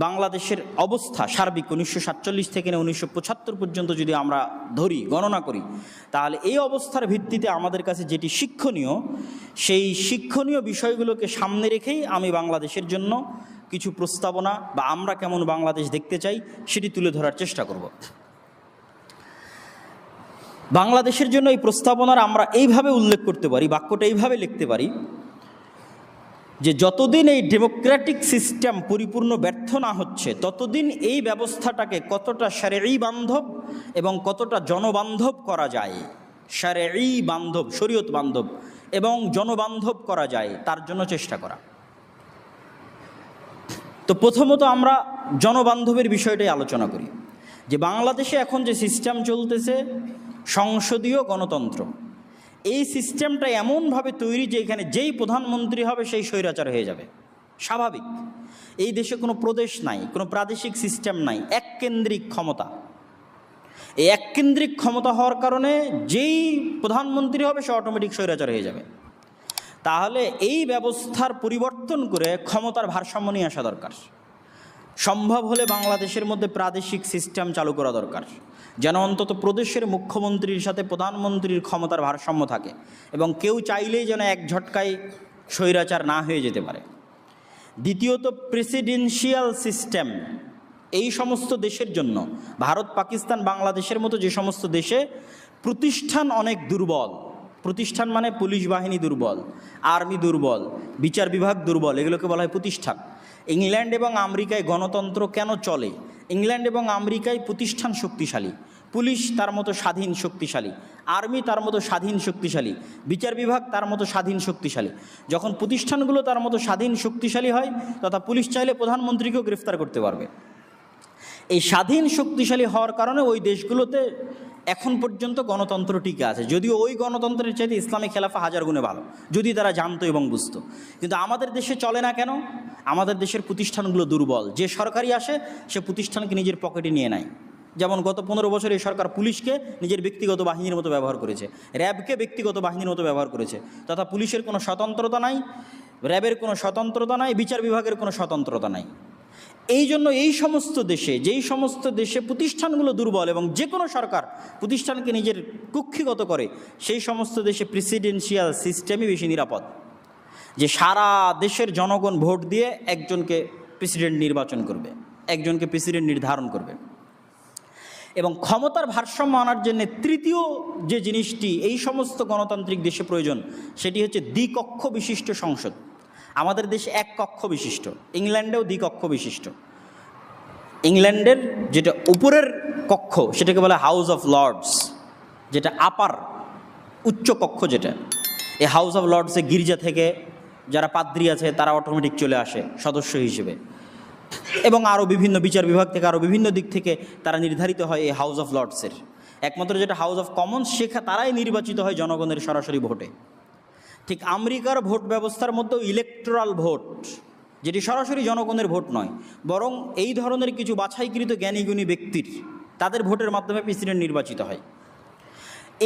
বাংলাদেশের অবস্থা সার্বিক 1947 থেকে 1975 পর্যন্ত যদি আমরা ধরি, গণনা করি, তাহলে এই অবস্থার ভিত্তিতে আমাদের কাছে যেটি শিক্ষণীয়, সেই শিক্ষণীয় বিষয়গুলোকে সামনে রেখেই আমি বাংলাদেশের জন্য কিছু প্রস্তাবনা বা আমরা কেমন বাংলাদেশ দেখতে চাই সেটি তুলে ধরার চেষ্টা করব। বাংলাদেশের জন্য এই প্রস্তাবনার আমরা এইভাবে উল্লেখ করতে পারি, বাক্যটা এইভাবে লিখতে পারি যে যতদিন এই ডেমোক্রেটিক সিস্টেম পরিপূর্ণ ব্যর্থ না হচ্ছে, ততদিন এই ব্যবস্থাটাকে কতটা শারঈ বান্ধব এবং কতটা জনবান্ধব করা যায়, শারঈ বান্ধব, শরীয়ত বান্ধব এবং জনবান্ধব করা যায়, তার জন্য চেষ্টা করা। তো প্রথমত আমরা জনবান্ধবের বিষয়টাই আলোচনা করি, যে বাংলাদেশে এখন যে সিস্টেম চলতেছে সংসদীয় গণতন্ত্র, এই সিস্টেমটা এমনভাবে তৈরি যে এখানে যেই প্রধানমন্ত্রী হবে সেই স্বৈরাচার হয়ে যাবে, স্বাভাবিক। এই দেশে কোনো প্রদেশ নাই, কোনো প্রাদেশিক সিস্টেম নাই, এককেন্দ্রিক ক্ষমতা। এই এককেন্দ্রিক ক্ষমতা হওয়ার কারণে যেই প্রধানমন্ত্রী হবে সে অটোমেটিক স্বৈরাচার হয়ে যাবে। তাহলে এই ব্যবস্থার পরিবর্তন করে ক্ষমতার ভারসাম্য নিয়ে আসা দরকার। সম্ভব হলে বাংলাদেশের মধ্যে প্রাদেশিক সিস্টেম চালু করা দরকার, যেন অন্তত প্রদেশের মুখ্যমন্ত্রীর সাথে প্রধানমন্ত্রীর ক্ষমতার ভারসাম্য থাকে এবং কেউ চাইলেই যেন এক ঝটকায় স্বৈরাচার না হয়ে যেতে পারে। দ্বিতীয়ত, প্রেসিডেন্সিয়াল সিস্টেম এই সমস্ত দেশের জন্য, ভারত, পাকিস্তান, বাংলাদেশের মতো যে সমস্ত দেশে প্রতিষ্ঠান অনেক দুর্বল, প্রতিষ্ঠান মানে পুলিশ বাহিনী দুর্বল, আর্মি দুর্বল, বিচার বিভাগ দুর্বল, এগুলোকে বলা হয় প্রতিষ্ঠান। ইংল্যান্ড এবং আমেরিকায় গণতন্ত্র কেন চলে? ইংল্যান্ড এবং আমেরিকায় প্রতিষ্ঠান শক্তিশালী, পুলিশ তার মতো স্বাধীন শক্তিশালী, আর্মি তার মতো স্বাধীন শক্তিশালী, বিচার বিভাগ তার মতো স্বাধীন শক্তিশালী। যখন প্রতিষ্ঠানগুলো তার মতো স্বাধীন শক্তিশালী হয়, তথা পুলিশ চাইলে প্রধানমন্ত্রীকেও গ্রেফতার করতে পারবে। এই স্বাধীন শক্তিশালী হওয়ার কারণে ওই দেশগুলোতে এখন পর্যন্ত গণতন্ত্র টিকে আছে, যদিও ওই গণতন্ত্রের চাইতে ইসলামী খেলাফা হাজার গুণে ভালো, যদি তারা জানতো এবং বুঝতো। কিন্তু আমাদের দেশে চলে না কেন? আমাদের দেশের প্রতিষ্ঠানগুলো দুর্বল। যে সরকারি আসে সে প্রতিষ্ঠানকে নিজের পকেটে নিয়ে নেয়। যেমন গত 15 বছর এই সরকার পুলিশকে নিজের ব্যক্তিগত বাহিনীর মতো ব্যবহার করেছে, র্যাবকে ব্যক্তিগত বাহিনীর মতো ব্যবহার করেছে, তথা পুলিশের কোনো স্বতন্ত্রতা নাই, র্যাবের কোনো স্বতন্ত্রতা নাই, বিচার বিভাগের কোনো স্বতন্ত্রতা নাই। এই জন্য এই সমস্ত দেশে, যেই সমস্ত দেশে প্রতিষ্ঠানগুলো দুর্বল এবং যে কোনো সরকার প্রতিষ্ঠানকে নিজের কুক্ষিগত করে, সেই সমস্ত দেশে প্রেসিডেন্সিয়াল সিস্টেমই বেশি নিরাপদ, যে সারা দেশের জনগণ ভোট দিয়ে একজনকে প্রেসিডেন্ট নির্বাচন করবে, একজনকে প্রেসিডেন্ট নির্ধারণ করবে। এবং ক্ষমতার ভারসাম্য আনার জন্য তৃতীয় যে জিনিসটি এই সমস্ত গণতান্ত্রিক দেশে প্রয়োজন, সেটি হচ্ছে দ্বিকক্ষ বিশিষ্ট সংসদ। আমাদের দেশে এক কক্ষ বিশিষ্ট, ইংল্যান্ডেও দ্বিকক্ষ বিশিষ্ট। ইংল্যান্ডের যেটা উপরের কক্ষ সেটাকে বলে হাউস অফ লর্ডস, যেটা আপার উচ্চ কক্ষ যেটা। এই হাউস অফ লর্ডসে গির্জা থেকে যারা পাদ্রী আছে তারা অটোমেটিক চলে আসে সদস্য হিসেবে, এবং আরও বিভিন্ন বিচার বিভাগ থেকে আরও বিভিন্ন দিক থেকে তারা নির্ধারিত হয় এই হাউস অফ লর্ডসের। একমাত্র যেটা হাউস অফ কমন্স, তারাই নির্বাচিত হয় জনগণের সরাসরি ভোটে। ঠিক আমেরিকার ভোট ব্যবস্থার মধ্যেও ইলেকটোরাল ভোট, যেটি সরাসরি জনগণের ভোট নয়, বরং এই ধরনের কিছু বাছাইকৃত জ্ঞানীগুণী ব্যক্তির, তাদের ভোটের মাধ্যমে প্রেসিডেন্ট নির্বাচিত হয়।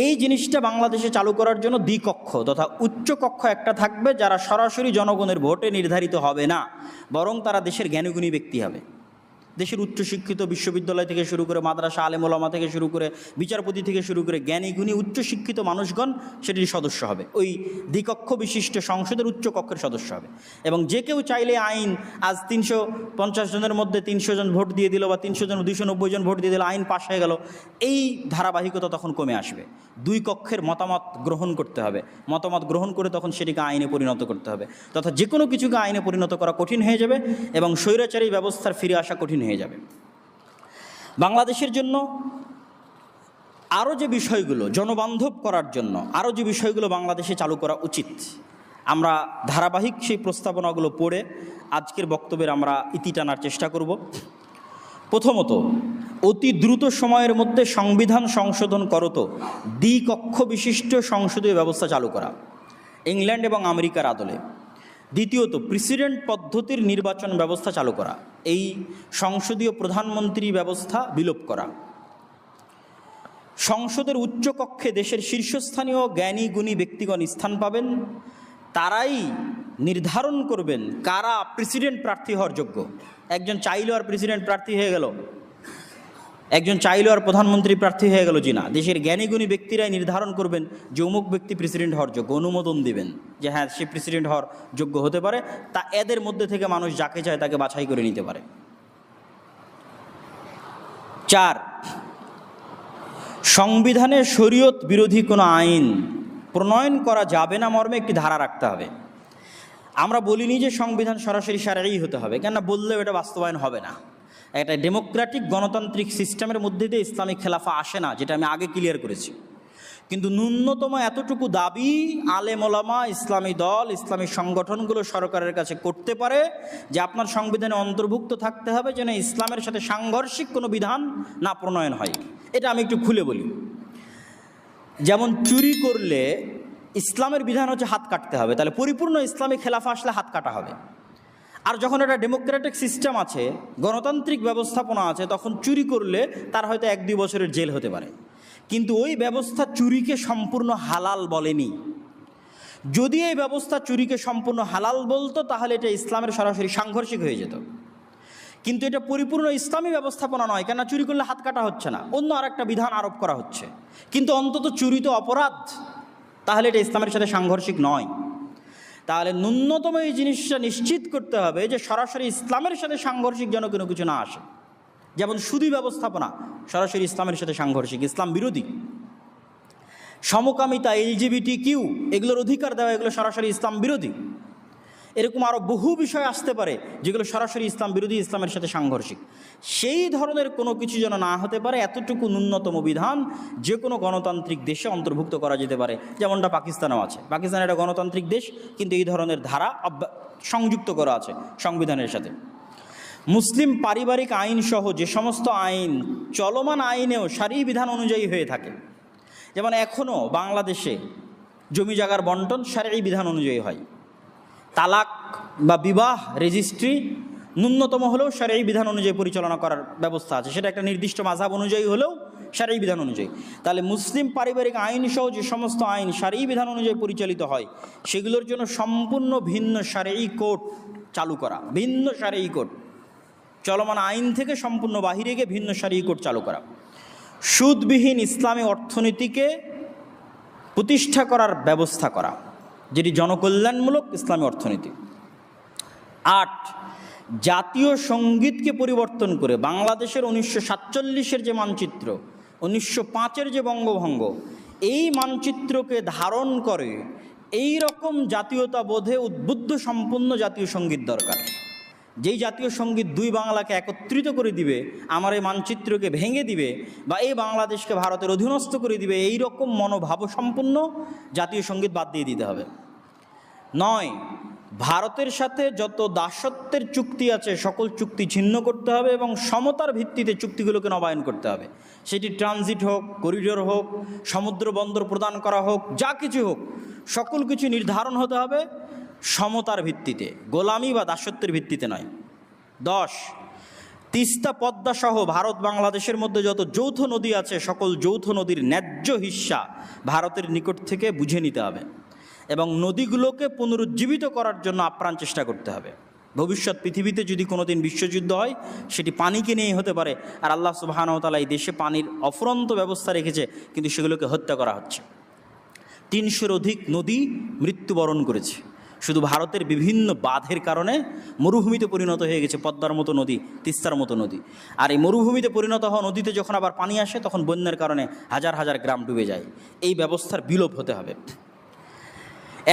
এই জিনিসটা বাংলাদেশে চালু করার জন্য দ্বিকক্ষ তথা উচ্চ কক্ষ একটা থাকবে, যারা সরাসরি জনগণের ভোটে নির্ধারিত হবে না, বরং তারা দেশের জ্ঞানীগুণী ব্যক্তি হবে। দেশের উচ্চশিক্ষিত বিশ্ববিদ্যালয় থেকে শুরু করে মাদ্রাসা আলেম ওলামা থেকে শুরু করে বিচারপতি থেকে শুরু করে জ্ঞানীগুণী উচ্চশিক্ষিত মানুষগণ সেটির সদস্য হবে, ওই দ্বিকক্ষ বিশিষ্ট সংসদের উচ্চ কক্ষের সদস্য হবে। এবং যে কেউ চাইলে আইন, আজ 350 জনের মধ্যে 300 জন ভোট দিয়ে দিল বা 300 জন 290 জন ভোট দিয়ে দিল, আইন পাশ হয়ে গেল, এই ধারাবাহিকতা তখন কমে আসবে। দুই কক্ষের মতামত গ্রহণ করতে হবে, মতামত গ্রহণ করে তখন সেটিকে আইনে পরিণত করতে হবে, তথা যে কোনো কিছুকে আইনে পরিণত করা কঠিন হয়ে যাবে এবং স্বৈরাচারী ব্যবস্থার ফিরে আসা কঠিন হয়ে যাবে। বাংলাদেশের জন্য আরও যে বিষয়গুলো জনবান্ধব করার জন্য আরও যে বিষয়গুলো বাংলাদেশে চালু করা উচিত, আমরা ধারাবাহিক সেই প্রস্তাবনাগুলো পড়ে আজকের বক্তব্যের আমরা ইতি টানার চেষ্টা করব। প্রথমত, অতি দ্রুত সময়ের মধ্যে সংবিধান সংশোধন করত দ্বিকক্ষ বিশিষ্ট সংসদীয় ব্যবস্থা চালু করা, ইংল্যান্ড এবং আমেরিকার আদলে। দ্বিতীয়ত, প্রেসিডেন্ট পদ্ধতির নির্বাচন ব্যবস্থা চালু করা, এই সংসদীয় প্রধানমন্ত্রী ব্যবস্থা বিলোপ করা। সংসদের উচ্চকক্ষে দেশের শীর্ষস্থানীয় জ্ঞানী গুণী ব্যক্তিগণ স্থান পাবেন, তারাই নির্ধারণ করবেন কারা প্রেসিডেন্ট প্রার্থী হওয়ার যোগ্য। একজন চাইলেও আর প্রেসিডেন্ট প্রার্থী হয়ে গেল, একজন চাইলেও আর প্রধানমন্ত্রী প্রার্থী হয়ে গেল জি না, দেশের জ্ঞানীগুণী ব্যক্তিরাই নির্ধারণ করবেন যে অমুক ব্যক্তি প্রেসিডেন্ট হওয়ার যোগ্য, অনুমোদন দিবেন যে হ্যাঁ সে প্রেসিডেন্ট হওয়ার যোগ্য হতে পারে, তা এদের মধ্যে থেকে মানুষ যাকে চায় তাকে বাছাই করে নিতে পারে। 4, সংবিধানে শরীয়ত বিরোধী কোনো আইন প্রণয়ন করা যাবে না মর্মে একটি ধারা রাখতে হবে। আমরা বলিনি যে সংবিধান সরাসরি শারঈ হতে হবে, কেননা বললেও এটা বাস্তবায়ন হবে না। একটা ডেমোক্রেটিক গণতান্ত্রিক সিস্টেমের মধ্যে দিয়ে ইসলামিক খেলাফা আসে না, যেটা আমি আগে ক্লিয়ার করেছি। কিন্তু ন্যূনতম এতটুকু দাবি আলেম ওলামা, ইসলামী দল, ইসলামী সংগঠনগুলো সরকারের কাছে করতে পারে যে আপনার সংবিধানে অন্তর্ভুক্ত থাকতে হবে যেন ইসলামের সাথে সাংঘর্ষিক কোনো বিধান না প্রণয়ন হয়। এটা আমি একটু খুলে বলি। যেমন চুরি করলে ইসলামের বিধান হচ্ছে হাত কাটতে হবে, তাহলে পরিপূর্ণ ইসলামী খেলাফা আসলে হাত কাটা হবে। আর যখন একটা ডেমোক্রেটিক সিস্টেম আছে, গণতান্ত্রিক ব্যবস্থাপনা আছে, তখন চুরি করলে তার হয়তো 1-2 বছরের জেল হতে পারে। কিন্তু ওই ব্যবস্থা চুরিকে সম্পূর্ণ হালাল বলেনি। যদি এই ব্যবস্থা চুরিকে সম্পূর্ণ হালাল বলতো তাহলে এটা ইসলামের সরাসরি সাংঘর্ষিক হয়ে যেত। কিন্তু এটা পরিপূর্ণ ইসলামী ব্যবস্থাপনা নয়, কেন চুরি করলে হাত কাটা হচ্ছে না, অন্য আর একটা বিধান আরোপ করা হচ্ছে। কিন্তু অন্তত চুরি তো অপরাধ, তাহলে এটা ইসলামের সাথে সাংঘর্ষিক নয়। তাহলে ন্যূনতম এই জিনিসটা নিশ্চিত করতে হবে যে সরাসরি ইসলামের সাথে সাংঘর্ষিক যেন কোনো কিছু না আসে। যেমন সুদী ব্যবস্থাপনা সরাসরি ইসলামের সাথে সাংঘর্ষিক, ইসলাম বিরোধী। সমকামিতা, LGBTQ এগুলোর অধিকার দেওয়া, এগুলো সরাসরি ইসলাম বিরোধী। এরকম আরও বহু বিষয় আসতে পারে যেগুলো সরাসরি ইসলাম বিরোধী, ইসলামের সাথে সাংঘর্ষিক। সেই ধরনের কোনো কিছু যেন না হতে পারে, এতটুকু ন্যূনতম বিধান যে কোনো গণতান্ত্রিক দেশে অন্তর্ভুক্ত করা যেতে পারে, যেমনটা পাকিস্তানেও আছে। পাকিস্তান একটা গণতান্ত্রিক দেশ, কিন্তু এই ধরনের ধারা সংযুক্ত করা আছে সংবিধানের সাথে। মুসলিম পারিবারিক আইন সহ যে সমস্ত আইন চলমান আইনেও শারঈ বিধান অনুযায়ী হয়ে থাকে, যেমন এখনও বাংলাদেশে জমি জায়গার বন্টন শারঈ বিধান অনুযায়ী হয়, তালাক বা বিবাহ রেজিস্ট্রি ন্যূনতম হলেও শারঈ বিধান অনুযায়ী পরিচালনা করার ব্যবস্থা আছে, সেটা একটা নির্দিষ্ট মাযহাব অনুযায়ী হলেও শারঈ বিধান অনুযায়ী। তাহলে মুসলিম পারিবারিক আইন সহ যে সমস্ত আইন শারঈ বিধান অনুযায়ী পরিচালিত হয়, সেগুলোর জন্য সম্পূর্ণ ভিন্ন শারঈ কোড চালু করা, ভিন্ন শারঈ কোড, চলমান আইন থেকে সম্পূর্ণ বাহিরে গিয়ে ভিন্ন শারঈ কোড চালু করা। সুদবিহীন ইসলামী অর্থনীতিকে প্রতিষ্ঠা করার ব্যবস্থা করা, যেটি জনকল্যাণমূলক ইসলামী অর্থনীতি। 8, জাতীয় সঙ্গীতকে পরিবর্তন করে বাংলাদেশের 1947-এর যে মানচিত্র, 1905-এর যে বঙ্গভঙ্গ, এই মানচিত্রকে ধারণ করে এই রকম জাতীয়তাবোধে উদ্বুদ্ধ সম্পূর্ণ জাতীয় সঙ্গীত দরকার, যেই জাতীয় সঙ্গীত দুই বাংলাকে একত্রিত করে দিবে, আমার এই মানচিত্রকে ভেঙে দিবে বা এই বাংলাদেশকে ভারতের অধীনস্থ করে দিবে, এই রকম মনোভাব সম্পন্ন জাতীয় সঙ্গীত বাদ দিয়ে দিতে হবে। 9, ভারতের সাথে যত দাসত্বের চুক্তি আছে সকল চুক্তি ছিন্ন করতে হবে এবং সমতার ভিত্তিতে চুক্তিগুলোকে নবায়ন করতে হবে। সেটি ট্রানজিট হোক, করিডোর হোক, সমুদ্র বন্দর প্রদান করা হোক, যা কিছু হোক, সকল কিছু নির্ধারণ হতে হবে সমতার ভিত্তিতে, গোলামি বা দাসত্বের ভিত্তিতে নয়। 10, তিস্তা পদ্মা সহ ভারত বাংলাদেশের মধ্যে যত যৌথ নদী আছে সকল যৌথ নদীর ন্যায্য হিস্সা ভারতের নিকট থেকে বুঝে নিতে হবে এবং নদীগুলোকে পুনরুজ্জীবিত করার জন্য আপ্রাণ চেষ্টা করতে হবে। ভবিষ্যৎ পৃথিবীতে যদি কোনো দিন বিশ্বযুদ্ধ হয় সেটি পানিকে নিয়েই হতে পারে, আর আল্লাহ সুবহানাহু ওয়া তাআলা এই দেশে পানির অফুরন্ত ব্যবস্থা রেখেছে, কিন্তু সেগুলোকে হত্যা করা হচ্ছে। 300-এর অধিক নদী মৃত্যুবরণ করেছে শুধু ভারতের বিভিন্ন বাঁধের কারণে। মরুভূমিতে পরিণত হয়ে গেছে পদ্মার মতো নদী, তিস্তার মতো নদী। আর এই মরুভূমিতে পরিণত হওয়া নদীতে যখন আবার পানি আসে তখন বন্যার কারণে হাজার হাজার গ্রাম ডুবে যায়। এই ব্যবস্থার বিলোপ হতে হবে।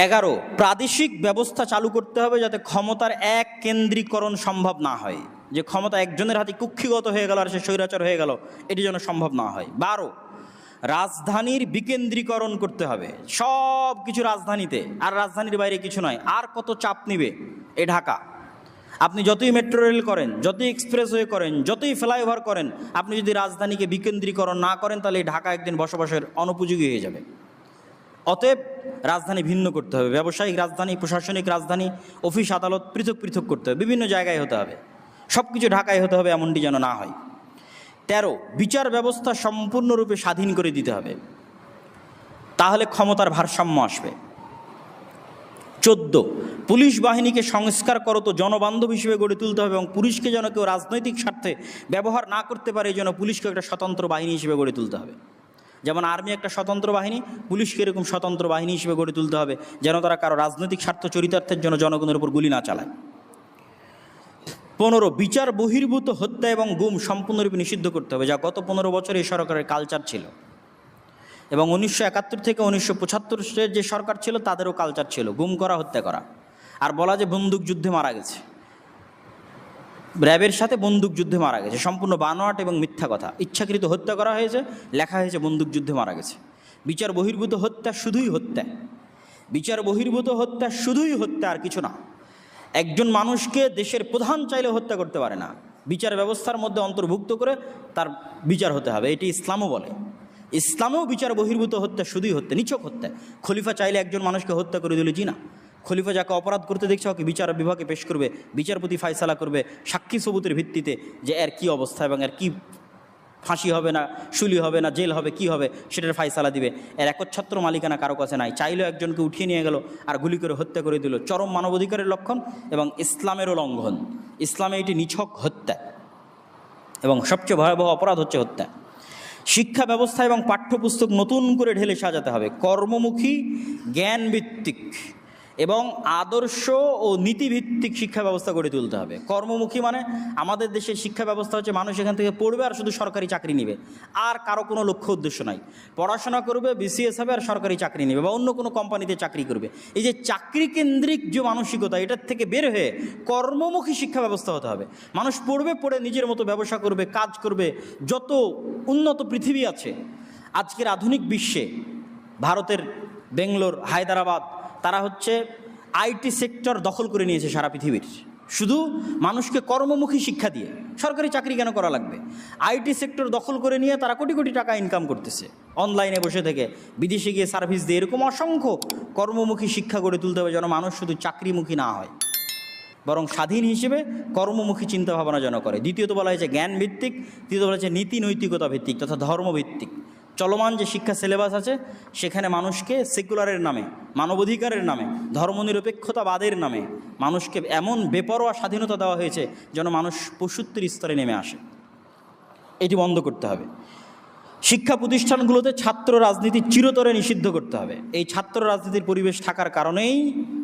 11, প্রাদেশিক ব্যবস্থা চালু করতে হবে যাতে ক্ষমতার এক কেন্দ্রীকরণ সম্ভব না হয়, যে ক্ষমতা একজনের হাতে কুক্ষিগত হয়ে গেল আর সে স্বৈরাচার হয়ে গেল, এটি যেন সম্ভব না হয়। 12, রাজধানীর বিকেন্দ্রীকরণ করতে হবে, সব কিছু রাজধানীতে, আর রাজধানীর বাইরে কিছু নয়। আর কত চাপ নিবে এ ঢাকা? আপনি যতই মেট্রো রেল করেন, যতই এক্সপ্রেসওয়ে করেন, যতই ফ্লাইওভার করেন, আপনি যদি রাজধানীকে বিকেন্দ্রীকরণ না করেন তাহলে এই ঢাকা একদিন বসবাসের অনুপযোগী হয়ে যাবে। অতএব রাজধানী ভিন্ন করতে হবে, ব্যবসায়িক রাজধানী, প্রশাসনিক রাজধানী, অফিস আদালত পৃথক পৃথক করতে হবে, বিভিন্ন জায়গায় হতে হবে, সব কিছু ঢাকায় হতে হবে, এমনটি যেন না হয়। 13, বিচার ব্যবস্থা সম্পূর্ণরূপে স্বাধীন করে দিতে হবে, তাহলে ক্ষমতার ভারসাম্য আসবে। 14, পুলিশ বাহিনীকে সংস্কার করত জনবান্ধব হিসেবে গড়ে তুলতে হবে এবং পুলিশকে যেন কেউ রাজনৈতিক স্বার্থে ব্যবহার না করতে পারে, এই জন্য পুলিশকে একটা স্বতন্ত্র বাহিনী হিসেবে গড়ে তুলতে হবে। যেমন আর্মি একটা স্বতন্ত্র বাহিনী, পুলিশকে এরকম স্বতন্ত্র বাহিনী হিসেবে গড়ে তুলতে হবে, যেন তারা কারো রাজনৈতিক স্বার্থ চরিতার্থের জন্য জনগণের উপর গুলি না চালায়। 15, বিচার বহির্ভূত হত্যা এবং গুম সম্পূর্ণরূপে নিষিদ্ধ করতে হবে, যা গত 15 বছরে এই সরকারের কালচার ছিল, এবং 1971 থেকে 1975 যে সরকার ছিল তাদেরও কালচার ছিল গুম করা, হত্যা করা। আর বলা যে বন্দুক যুদ্ধে মারা গেছে, র্যাবের সাথে বন্দুক যুদ্ধে মারা গেছে, সম্পূর্ণ বানোয়াট এবং মিথ্যা কথা। ইচ্ছাকৃত হত্যা করা হয়েছে, লেখা হয়েছে বন্দুক যুদ্ধে মারা গেছে। বিচার বহির্ভূত হত্যা শুধুই হত্যা, বিচার বহির্ভূত হত্যা শুধুই হত্যা, আর কিছু না। একজন মানুষকে দেশের প্রধান চাইলে হত্যা করতে পারে না, বিচার ব্যবস্থার মধ্যে অন্তর্ভুক্ত করে তার বিচার হতে হবে, এটি ইসলামও বলে। ইসলামেও বিচার বহির্ভূত হত্যা শুধুই হত্যা, নিছক হত্যা। খলিফা চাইলে একজন মানুষকে হত্যা করে দিলে জি না, খলিফা যাকে অপরাধ করতে দেখছে ওকে বিচার বিভাগে পেশ করবে, বিচারপতি ফায়সালা করবে সাক্ষী সবুতের ভিত্তিতে যে এর কী অবস্থা এবং এর কী ফাঁসি হবে না শুলি হবে না জেল হবে কি হবে সেটার ফায়সালা দিবে। এর একচ্ছত্র মালিকানা কারো কাছে নাই, চাইলেও একজনকে উঠিয়ে নিয়ে গেল আর গুলি করে হত্যা করে দিল, চরম মানবাধিকারের লক্ষণ এবং ইসলামেরও লঙ্ঘন। ইসলামে এটি নিছক হত্যা এবং সবচেয়ে ভয়াবহ অপরাধ হচ্ছে হত্যা। শিক্ষা ব্যবস্থা এবং পাঠ্যপুস্তক নতুন করে ঢেলে সাজাতে হবে, কর্মমুখী, জ্ঞানভিত্তিক এবং আদর্শ ও নীতিভিত্তিক শিক্ষা ব্যবস্থা গড়ে তুলতে হবে। কর্মমুখী মানে আমাদের দেশের শিক্ষা ব্যবস্থা হচ্ছে মানুষ এখান থেকে পড়বে আর শুধু সরকারি চাকরি নেবে, আর কারো কোনো লক্ষ্য উদ্দেশ্য নাই। পড়াশোনা করবে, বিসিএস হবে আর সরকারি চাকরি নেবে বা অন্য কোনো কোম্পানিতে চাকরি করবে। এই যে চাকরি কেন্দ্রিক যে মানসিকতা, এটার থেকে বের হয়ে কর্মমুখী শিক্ষা ব্যবস্থা হতে হবে। মানুষ পড়বে, পড়ে নিজের মতো ব্যবসা করবে, কাজ করবে। যত উন্নত পৃথিবী আছে আজকের আধুনিক বিশ্বে, ভারতের বেঙ্গলোর, হায়দ্রাবাদ, তারা হচ্ছে আইটি সেক্টর দখল করে নিয়েছে সারা পৃথিবীর, শুধু মানুষকে কর্মমুখী শিক্ষা দিয়ে। সরকারি চাকরি কেন করা লাগবে? আইটি সেক্টর দখল করে নিয়ে তারা কোটি কোটি টাকা ইনকাম করতেছে অনলাইনে বসে থেকে, বিদেশে গিয়ে সার্ভিস দিয়ে। এরকম অসংখ্য কর্মমুখী শিক্ষা গড়ে তুলতে হবে যেন মানুষ শুধু চাকরিমুখী না হয়, বরং স্বাধীন হিসেবে কর্মমুখী চিন্তাভাবনা যেন করে। দ্বিতীয়ত বলা হয়েছে জ্ঞান ভিত্তিক, তৃতীয়ত বলা হয়েছে নীতি নৈতিকতা ভিত্তিক তথা ধর্মভিত্তিক। চলমান যে শিক্ষা সিলেবাস আছে সেখানে মানুষকে সেকুলারের নামে, মানবাধিকারের নামে, ধর্মনিরপেক্ষতাবাদের নামে মানুষকে এমন বেপরোয়া স্বাধীনতা দেওয়া হয়েছে যেন মানুষ পশুত্বের স্তরে নেমে আসে। এটি বন্ধ করতে হবে। শিক্ষা প্রতিষ্ঠানগুলোতে ছাত্র রাজনীতি চিরতরে নিষিদ্ধ করতে হবে। এই ছাত্র রাজনীতির পরিবেশ থাকার কারণেই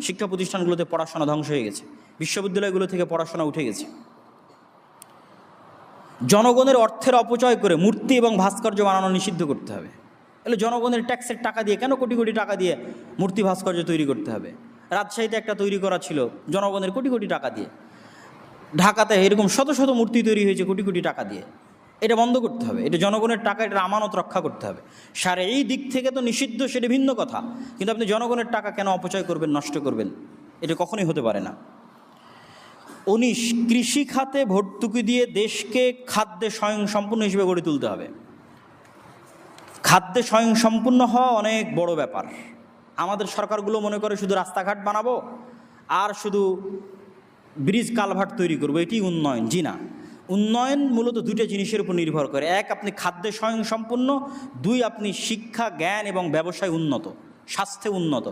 শিক্ষা প্রতিষ্ঠানগুলোতে পড়াশোনা ধ্বংস হয়ে গেছে, বিশ্ববিদ্যালয়গুলো থেকে পড়াশোনা উঠে গেছে। জনগণের অর্থের অপচয় করে মূর্তি এবং ভাস্কর্য বানানো নিষিদ্ধ করতে হবে। তাহলে জনগণের ট্যাক্সের টাকা দিয়ে কেন কোটি কোটি টাকা দিয়ে মূর্তি ভাস্কর্য তৈরি করতে হবে? রাজশাহীতে একটা তৈরি করা ছিল জনগণের কোটি কোটি টাকা দিয়ে, ঢাকাতে এরকম শত শত মূর্তি তৈরি হয়েছে কোটি কোটি টাকা দিয়ে। এটা বন্ধ করতে হবে, এটা জনগণের টাকা, এটা আমানত রক্ষা করতে হবে। এই দিক থেকে তো নিষিদ্ধ, সেটা ভিন্ন কথা, কিন্তু আপনি জনগণের টাকা কেন অপচয় করবেন, নষ্ট করবেন? এটা কখনোই হতে পারে না। 19, কৃষি খাতে ভর্তুকি দিয়ে দেশকে খাদ্যে স্বয়ংসম্পূর্ণ হিসেবে গড়ে তুলতে হবে। খাদ্যে স্বয়ংসম্পূর্ণ হওয়া অনেক বড় ব্যাপার। আমাদের সরকারগুলো মনে করে শুধু রাস্তাঘাট বানাবো আর শুধু ব্রিজ কালভার্ট তৈরি করবো, এটি উন্নয়ন। জি না, উন্নয়ন মূলত দুটো জিনিসের উপর নির্ভর করে। এক, আপনি খাদ্যে স্বয়ংসম্পূর্ণ। 2, আপনি শিক্ষা, জ্ঞান এবং ব্যবসায় উন্নত, স্বাস্থ্যে উন্নত।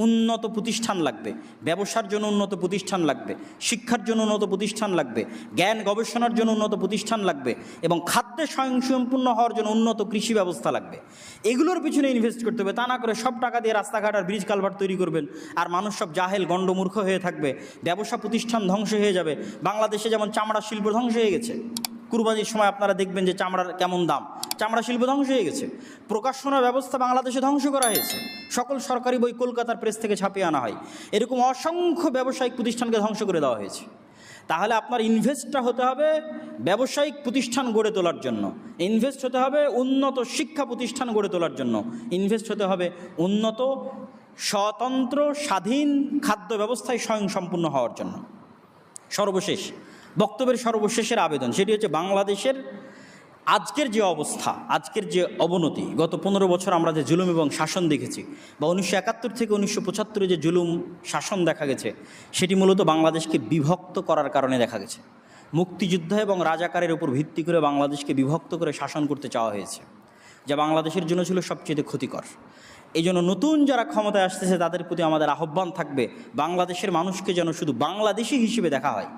উন্নত প্রতিষ্ঠান লাগবে, ব্যবসার জন্য উন্নত প্রতিষ্ঠান লাগবে, শিক্ষার জন্য উন্নত প্রতিষ্ঠান লাগবে, জ্ঞান গবেষণার জন্য উন্নত প্রতিষ্ঠান লাগবে এবং খাদ্যে স্বয়ংসম্পূর্ণ হওয়ার জন্য উন্নত কৃষি ব্যবস্থা লাগবে। এগুলোর পিছনে ইনভেস্ট করতে হবে। তা না করে সব টাকা দিয়ে রাস্তাঘাট আর ব্রিজ কালভার্ট তৈরি করবেন আর মানুষ সব জাহেল গণ্ডমূর্খ হয়ে থাকবে, ব্যবসা প্রতিষ্ঠান ধ্বংস হয়ে যাবে। বাংলাদেশে যেমন চামড়া শিল্প ধ্বংস হয়ে গেছে, কুরবানির সময় আপনারা দেখবেন যে চামড়ার কেমন দাম, চামড়া শিল্প ধ্বংস হয়ে গেছে। প্রকাশনা ব্যবস্থা বাংলাদেশে ধ্বংস করা হয়েছে, সকল সরকারি বই কলকাতার প্রেস থেকে ছাপিয়ে আনা হয়। এরকম অসংখ্য ব্যবসায়িক প্রতিষ্ঠানকে ধ্বংস করে দেওয়া হয়েছে। তাহলে আপনার ইনভেস্টটা হতে হবে ব্যবসায়িক প্রতিষ্ঠান গড়ে তোলার জন্য, ইনভেস্ট হতে হবে উন্নত শিক্ষা প্রতিষ্ঠান গড়ে তোলার জন্য, ইনভেস্ট হতে হবে উন্নত স্বতন্ত্র স্বাধীন খাদ্য ব্যবস্থায় স্বয়ংসম্পূর্ণ হওয়ার জন্য। সর্বশেষ বক্তব্যের সর্বশেষের আবেদন, সেটি হচ্ছে বাংলাদেশের আজকের যে অবস্থা, আজকের যে অবনতি, গত 15 বছর আমরা যে জুলুম এবং শাসন দেখেছি, বা 1971 থেকে 1975 যে জুলুম শাসন দেখা গেছে, সেটি মূলত বাংলাদেশকে বিভক্ত করার কারণে দেখা গেছে। মুক্তিযুদ্ধ এবং রাজাকারের উপর ভিত্তি করে বাংলাদেশকে বিভক্ত করে শাসন করতে চাওয়া হয়েছে, যা বাংলাদেশের জন্য ছিল সবচেয়ে ক্ষতিকর। এই জন্য নতুন যারা ক্ষমতায় আসতেছে তাদের প্রতি আমাদের আহ্বান থাকবে, বাংলাদেশের মানুষকে যেন শুধু বাংলাদেশি হিসেবে দেখা হয়।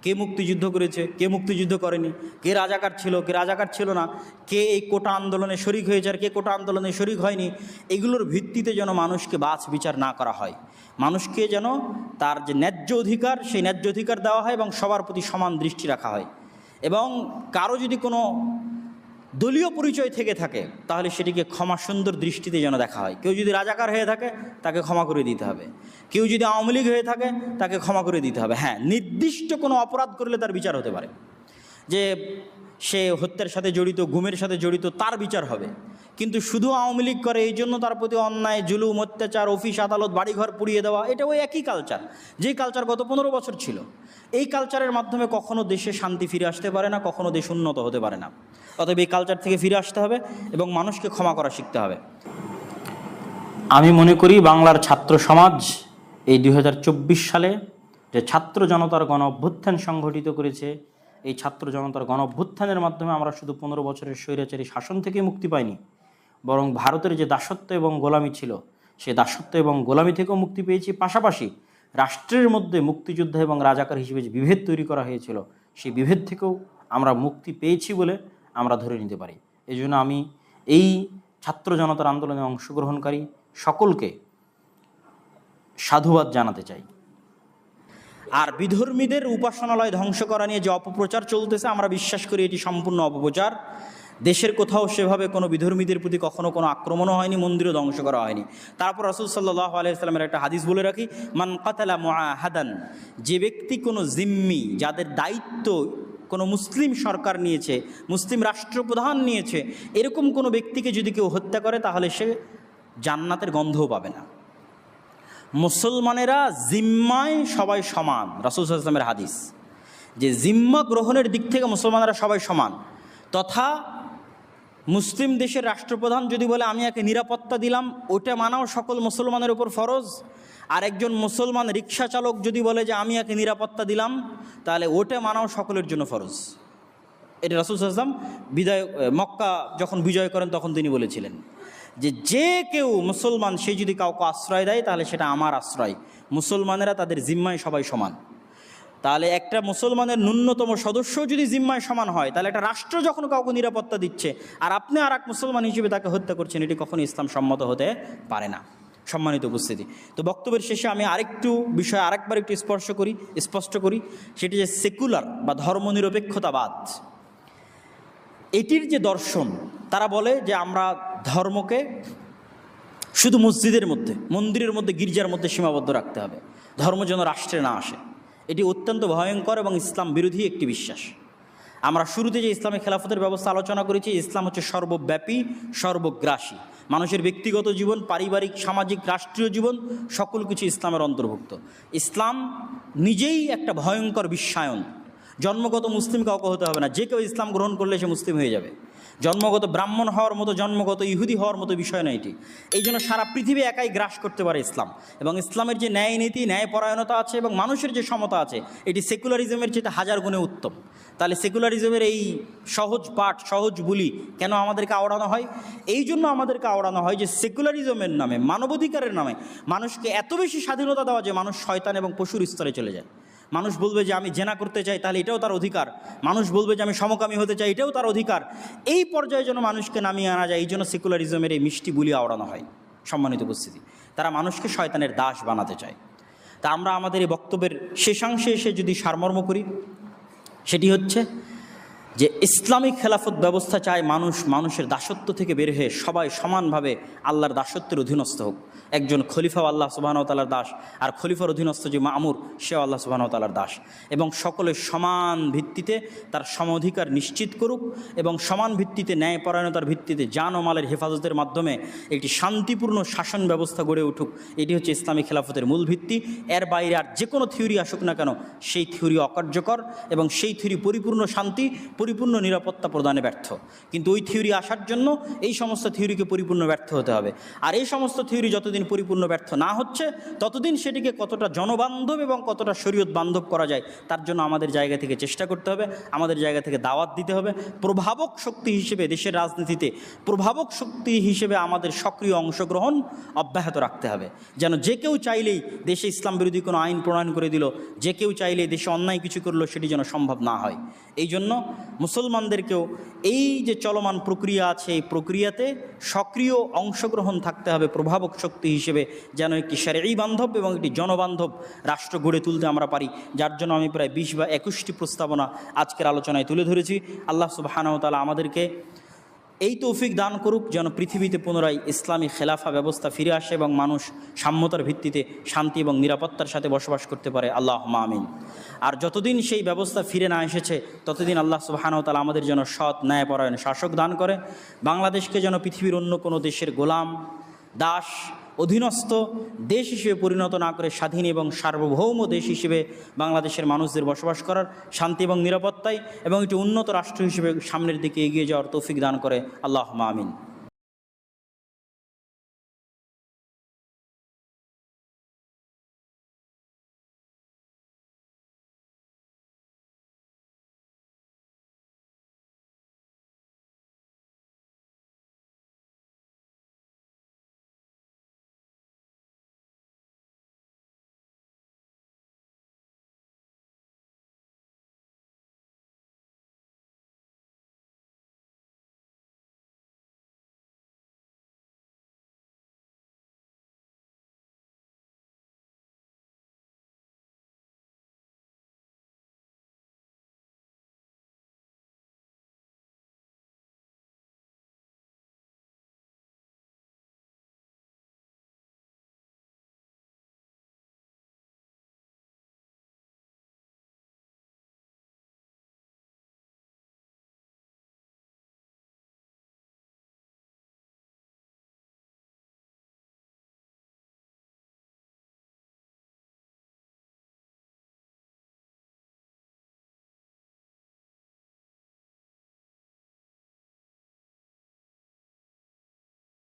কে মুক্তিযুদ্ধ করেছে, কে মুক্তিযুদ্ধ করেনি, কে রাজাকার ছিল, কে রাজাকার ছিল না, কে এই কোটা আন্দোলনে শরিক হয়েছে আর কে কোটা আন্দোলনে শরিক হয়নি, এগুলোর ভিত্তিতে যেন মানুষকে বাছ বিচার না করা হয়। মানুষকে যেন তার যে ন্যায্য অধিকার, সেই ন্যায্য অধিকার দেওয়া হয় এবং সবার প্রতি সমান দৃষ্টি রাখা হয়। এবং কারো যদি কোনো দলীয় পরিচয় থেকে থাকে তাহলে সেটিকে ক্ষমা সুন্দর দৃষ্টিতে যেন দেখা হয়। কেউ যদি রাজাকার হয়ে থাকে তাকে ক্ষমা করে দিতে হবে, কেউ যদি আওয়ামী লীগ হয়ে থাকে তাকে ক্ষমা করে দিতে হবে। হ্যাঁ, নির্দিষ্ট কোনো অপরাধ করলে তার বিচার হতে পারে, যে সে হত্যার সাথে জড়িত, গুমের সাথে জড়িত, তার বিচার হবে। কিন্তু শুধু আওয়ামী লীগ করে এই জন্য তার প্রতি অন্যায়, জুলুম, অত্যাচার, অফিস আদালত, বাড়িঘর পুড়িয়ে দেওয়া, এটা ওই একই কালচার, যেই কালচার গত 15 বছর ছিল। এই কালচারের মাধ্যমে কখনো দেশে শান্তি ফিরে আসতে পারে না, কখনো দেশ উন্নত হতে পারে না। অতএব এই কালচার থেকে ফিরে আসতে হবে এবং মানুষকে ক্ষমা করা শিখতে হবে। আমি মনে করি বাংলার ছাত্র সমাজ এই 2024 সালে যে ছাত্র জনতার গণ অভ্যুত্থান সংগঠিত করেছে, এই ছাত্র জনতার গণ অভ্যুত্থানের মাধ্যমে আমরা শুধু 15 বছরের স্বৈরাচারী শাসন থেকে মুক্তি পাইনি, বরং ভারতের যে দাসত্ব এবং গোলামি ছিল, সেই দাসত্ব এবং গোলামি থেকেও মুক্তি পেয়েছি। পাশাপাশি রাষ্ট্রের মধ্যে মুক্তিযোদ্ধা এবং রাজাকার হিসেবে যে বিভেদ তৈরি করা হয়েছিল, সেই বিভেদ থেকেও আমরা মুক্তি পেয়েছি বলে আমরা ধরে নিতে পারি। এই জন্য আমি এই ছাত্র জনতার আন্দোলনে অংশগ্রহণকারী সকলকে সাধুবাদ জানাতে চাই। আর বিধর্মীদের উপাসনালয় ধ্বংস করা নিয়ে যে অপপ্রচার চলতেছে, আমরা বিশ্বাস করি এটি সম্পূর্ণ অপপ্রচার। দেশের কোথাও সেভাবে কোনো বিধর্মীদের প্রতি কখনো কোনো আক্রমণও হয়নি, মন্দিরও ধ্বংস করা হয়নি। তারপর রাসূল সাল্লাল্লাহু আলাইহি ওয়াসাল্লামের একটা হাদিস বলে রাখি, মান কাতালা মুআহাদান, যে ব্যক্তি কোনো জিম্মি, যাদের দায়িত্ব কোনো মুসলিম সরকার নিয়েছে, মুসলিম রাষ্ট্রপ্রধান নিয়েছে, এরকম কোনো ব্যক্তিকে যদি কেউ হত্যা করে তাহলে সে জান্নাতের গন্ধও পাবে না। মুসলমানেরা জিম্মায় সবাই সমান, রাসূল সাল্লাল্লাহু আলাইহি ওয়াসাল্লামের হাদিস, যে জিম্মা গ্রহণের দিক থেকে মুসলমানেরা সবাই সমান। তথা মুসলিম দেশের রাষ্ট্রপ্রধান যদি বলে আমি একে নিরাপত্তা দিলাম, ওটা মানাও সকল মুসলমানের উপর ফরজ। আর একজন মুসলমান রিক্সা চালক যদি বলে যে আমি একে নিরাপত্তা দিলাম, তাহলে ওটা মানাও সকলের জন্য ফরজ। এটা রাসূল সাল্লাল্লাহু আলাইহি ওয়াসাল্লাম মক্কা যখন বিজয় করেন তখন তিনি বলেছিলেন যে যে কেউ মুসলমান সে যদি কাউকে আশ্রয় দেয় তাহলে সেটা আমার আশ্রয়। মুসলমানেরা তাদের জিম্মায় সবাই সমান। তাহলে একটা মুসলমানের ন্যূনতম সদস্য যদি জিম্মায় সমান হয়, তাহলে একটা রাষ্ট্র যখন কাউকে নিরাপত্তা দিচ্ছে আর আপনি আর এক মুসলমান হিসেবে তাকে হত্যা করছেন, এটি কখনো ইসলাম সম্মত হতে পারে না। সম্মানিত উপস্থিতি, তো বক্তব্যের শেষে আমি আরেকটু বিষয় আরেকবার একটু স্পষ্ট করি, সেটি যে সেকুলার বা ধর্মনিরপেক্ষতাবাদ, এটির যে দর্শন, তারা বলে যে আমরা ধর্মকে শুধু মসজিদের মধ্যে, মন্দিরের মধ্যে, গির্জার মধ্যে সীমাবদ্ধ রাখতে হবে, ধর্ম যেন রাষ্ট্রে না আসে। এটি অত্যন্ত ভয়ঙ্কর এবং ইসলাম বিরোধী একটি বিশ্বাস। আমরা শুরুতে যে ইসলামী খেলাফতের ব্যবস্থা আলোচনা করেছি, ইসলাম হচ্ছে সর্বব্যাপী, সর্বগ্রাসী। মানুষের ব্যক্তিগত জীবন, পারিবারিক, সামাজিক, রাষ্ট্রীয় জীবন সকল কিছু ইসলামের অন্তর্ভুক্ত। ইসলাম নিজেই একটা ভয়ঙ্কর বিশ্বায়ন। জন্মগত মুসলিম কাউকে হতে হবে না, যে কেউ ইসলাম গ্রহণ করলে সে মুসলিম হয়ে যাবে। জন্মগত ব্রাহ্মণ হওয়ার মতো, জন্মগত ইহুদি হওয়ার মতো বিষয় না এটি। এই জন্য সারা পৃথিবী একাই গ্রাস করতে পারে ইসলাম। এবং ইসলামের যে ন্যায় নীতি, ন্যায়পরায়ণতা আছে এবং মানুষের যে সমতা আছে, এটি সেকুলারিজমের চেয়ে হাজার গুণে উত্তম। তাহলে সেকুলারিজমের এই সহজ পাঠ, সহজ বুলি কেন আমাদেরকে আওড়ানো হয়? এই জন্য আমাদেরকে আওড়ানো হয় যে সেকুলারিজমের নামে, মানবাধিকারের নামে মানুষকে এত বেশি স্বাধীনতা দেওয়া যে মানুষ শয়তান এবং পশুর স্তরে চলে যায়। মানুষ বলবে যে আমি জেনা করতে চাই, তাহলে এটাও তার অধিকার। মানুষ বলবে যে আমি সমকামী হতে চাই, এটাও তার অধিকার। এই পর্যায়ে যেন মানুষকে নামিয়ে আনা যায়, এই জন্য সেকুলারিজমের এই মিষ্টি বুলি আওড়ানো হয়। সম্মানিত উপস্থিতি, তারা মানুষকে শয়তানের দাস বানাতে চায়। তা আমরা আমাদের এই বক্তব্যের শেষাংশে এসে যদি সারমর্ম করি, সেটি হচ্ছে যে ইসলামিক খেলাফত ব্যবস্থা চায় মানুষের দাসত্ব থেকে বের হয়ে সবাই সমানভাবে আল্লাহর দাসত্বের অধীনস্থ হোক। একজন খলিফাও আল্লাহ সুবহানাহু ওয়া তাআলার দাস, আর খলিফার অধীনস্থ যে মামুর, সেও আল্লাহ সুবহানাহু ওয়া তাআলার দাস। এবং সকলের সমান ভিত্তিতে তার সমাধিকার নিশ্চিত করুক এবং সমান ভিত্তিতে, ন্যায়পরায়ণতার ভিত্তিতে জান ও মালের হেফাজতের মাধ্যমে একটি শান্তিপূর্ণ শাসন ব্যবস্থা গড়ে উঠুক। এটি হচ্ছে ইসলামী খেলাফতের মূল ভিত্তি। এর বাইরে আর যে কোনো থিওরি আসুক না কেন, সেই থিওরি অকার্যকর এবং সেই থিওরি পরিপূর্ণ শান্তি, পরিপূর্ণ নিরাপত্তা প্রদানে ব্যর্থ। কিন্তু ওই থিওরি আসার জন্য এই সমস্ত থিওরিকে পরিপূর্ণ ব্যর্থ হতে হবে। আর এই সমস্ত থিওরি যতদিন পরিপূর্ণ ব্যর্থ না হচ্ছে, ততদিন সেটিকে কতটা জনবান্ধব এবং কতটা শরীয়ত বান্ধব করা যায়, তার জন্য আমাদের জায়গা থেকে চেষ্টা করতে হবে, আমাদের জায়গা থেকে দাওয়াত দিতে হবে। প্রভাবক শক্তি হিসেবে দেশের রাজনীতিতে, প্রভাবক শক্তি হিসেবে আমাদের সক্রিয় অংশগ্রহণ অব্যাহত রাখতে হবে। যেন যে কেউ চাইলেই দেশে ইসলাম বিরোধী কোনো আইন প্রণয়ন করে দিল, যে কেউ চাইলেই দেশে অন্যায় কিছু করলো, সেটি যেন সম্ভব না হয়। এই জন্য মুসলমানদেরকেও এই যে চলমান প্রক্রিয়া আছে, এই প্রক্রিয়াতে সক্রিয় অংশগ্রহণ থাকতে হবে প্রভাবক শক্তি হিসেবে, যেন একটি শরঈ বান্ধব এবং একটি জনবান্ধব রাষ্ট্র গড়ে তুলতে আমরা পারি। যার জন্য আমি প্রায় 20 বা 21টি প্রস্তাবনা আজকের আলোচনায় তুলে ধরেছি। আল্লাহ সুবহানাহু ওয়া তাআলা আমাদেরকে এই তৌফিক দান করুক যেন পৃথিবীতে পুনরায় ইসলামী খেলাফা ব্যবস্থা ফিরে আসে এবং মানুষ সাম্যতার ভিত্তিতে শান্তি এবং নিরাপত্তার সাথে বসবাস করতে পারে। আল্লাহুম্মা আমিন। আর যতদিন সেই ব্যবস্থা ফিরে না এসেছে, ততদিন আল্লাহ সুবহানাহু ওয়া তাআলা আমাদের যেন সৎ, ন্যায়পরায়ণ শাসক দান করে। বাংলাদেশকে যেন পৃথিবীর অন্য কোনো দেশের গোলাম, দাস, অধীনস্থ দেশ হিসেবে পরিণত না করে স্বাধীন এবং সার্বভৌম দেশ হিসেবে বাংলাদেশের মানুষদের বসবাস করার, শান্তি এবং নিরাপত্তায় এবং একটি উন্নত রাষ্ট্র হিসেবে সামনের দিকে এগিয়ে যাওয়ার তৌফিক দান করে। আল্লাহুম্মা আমিন।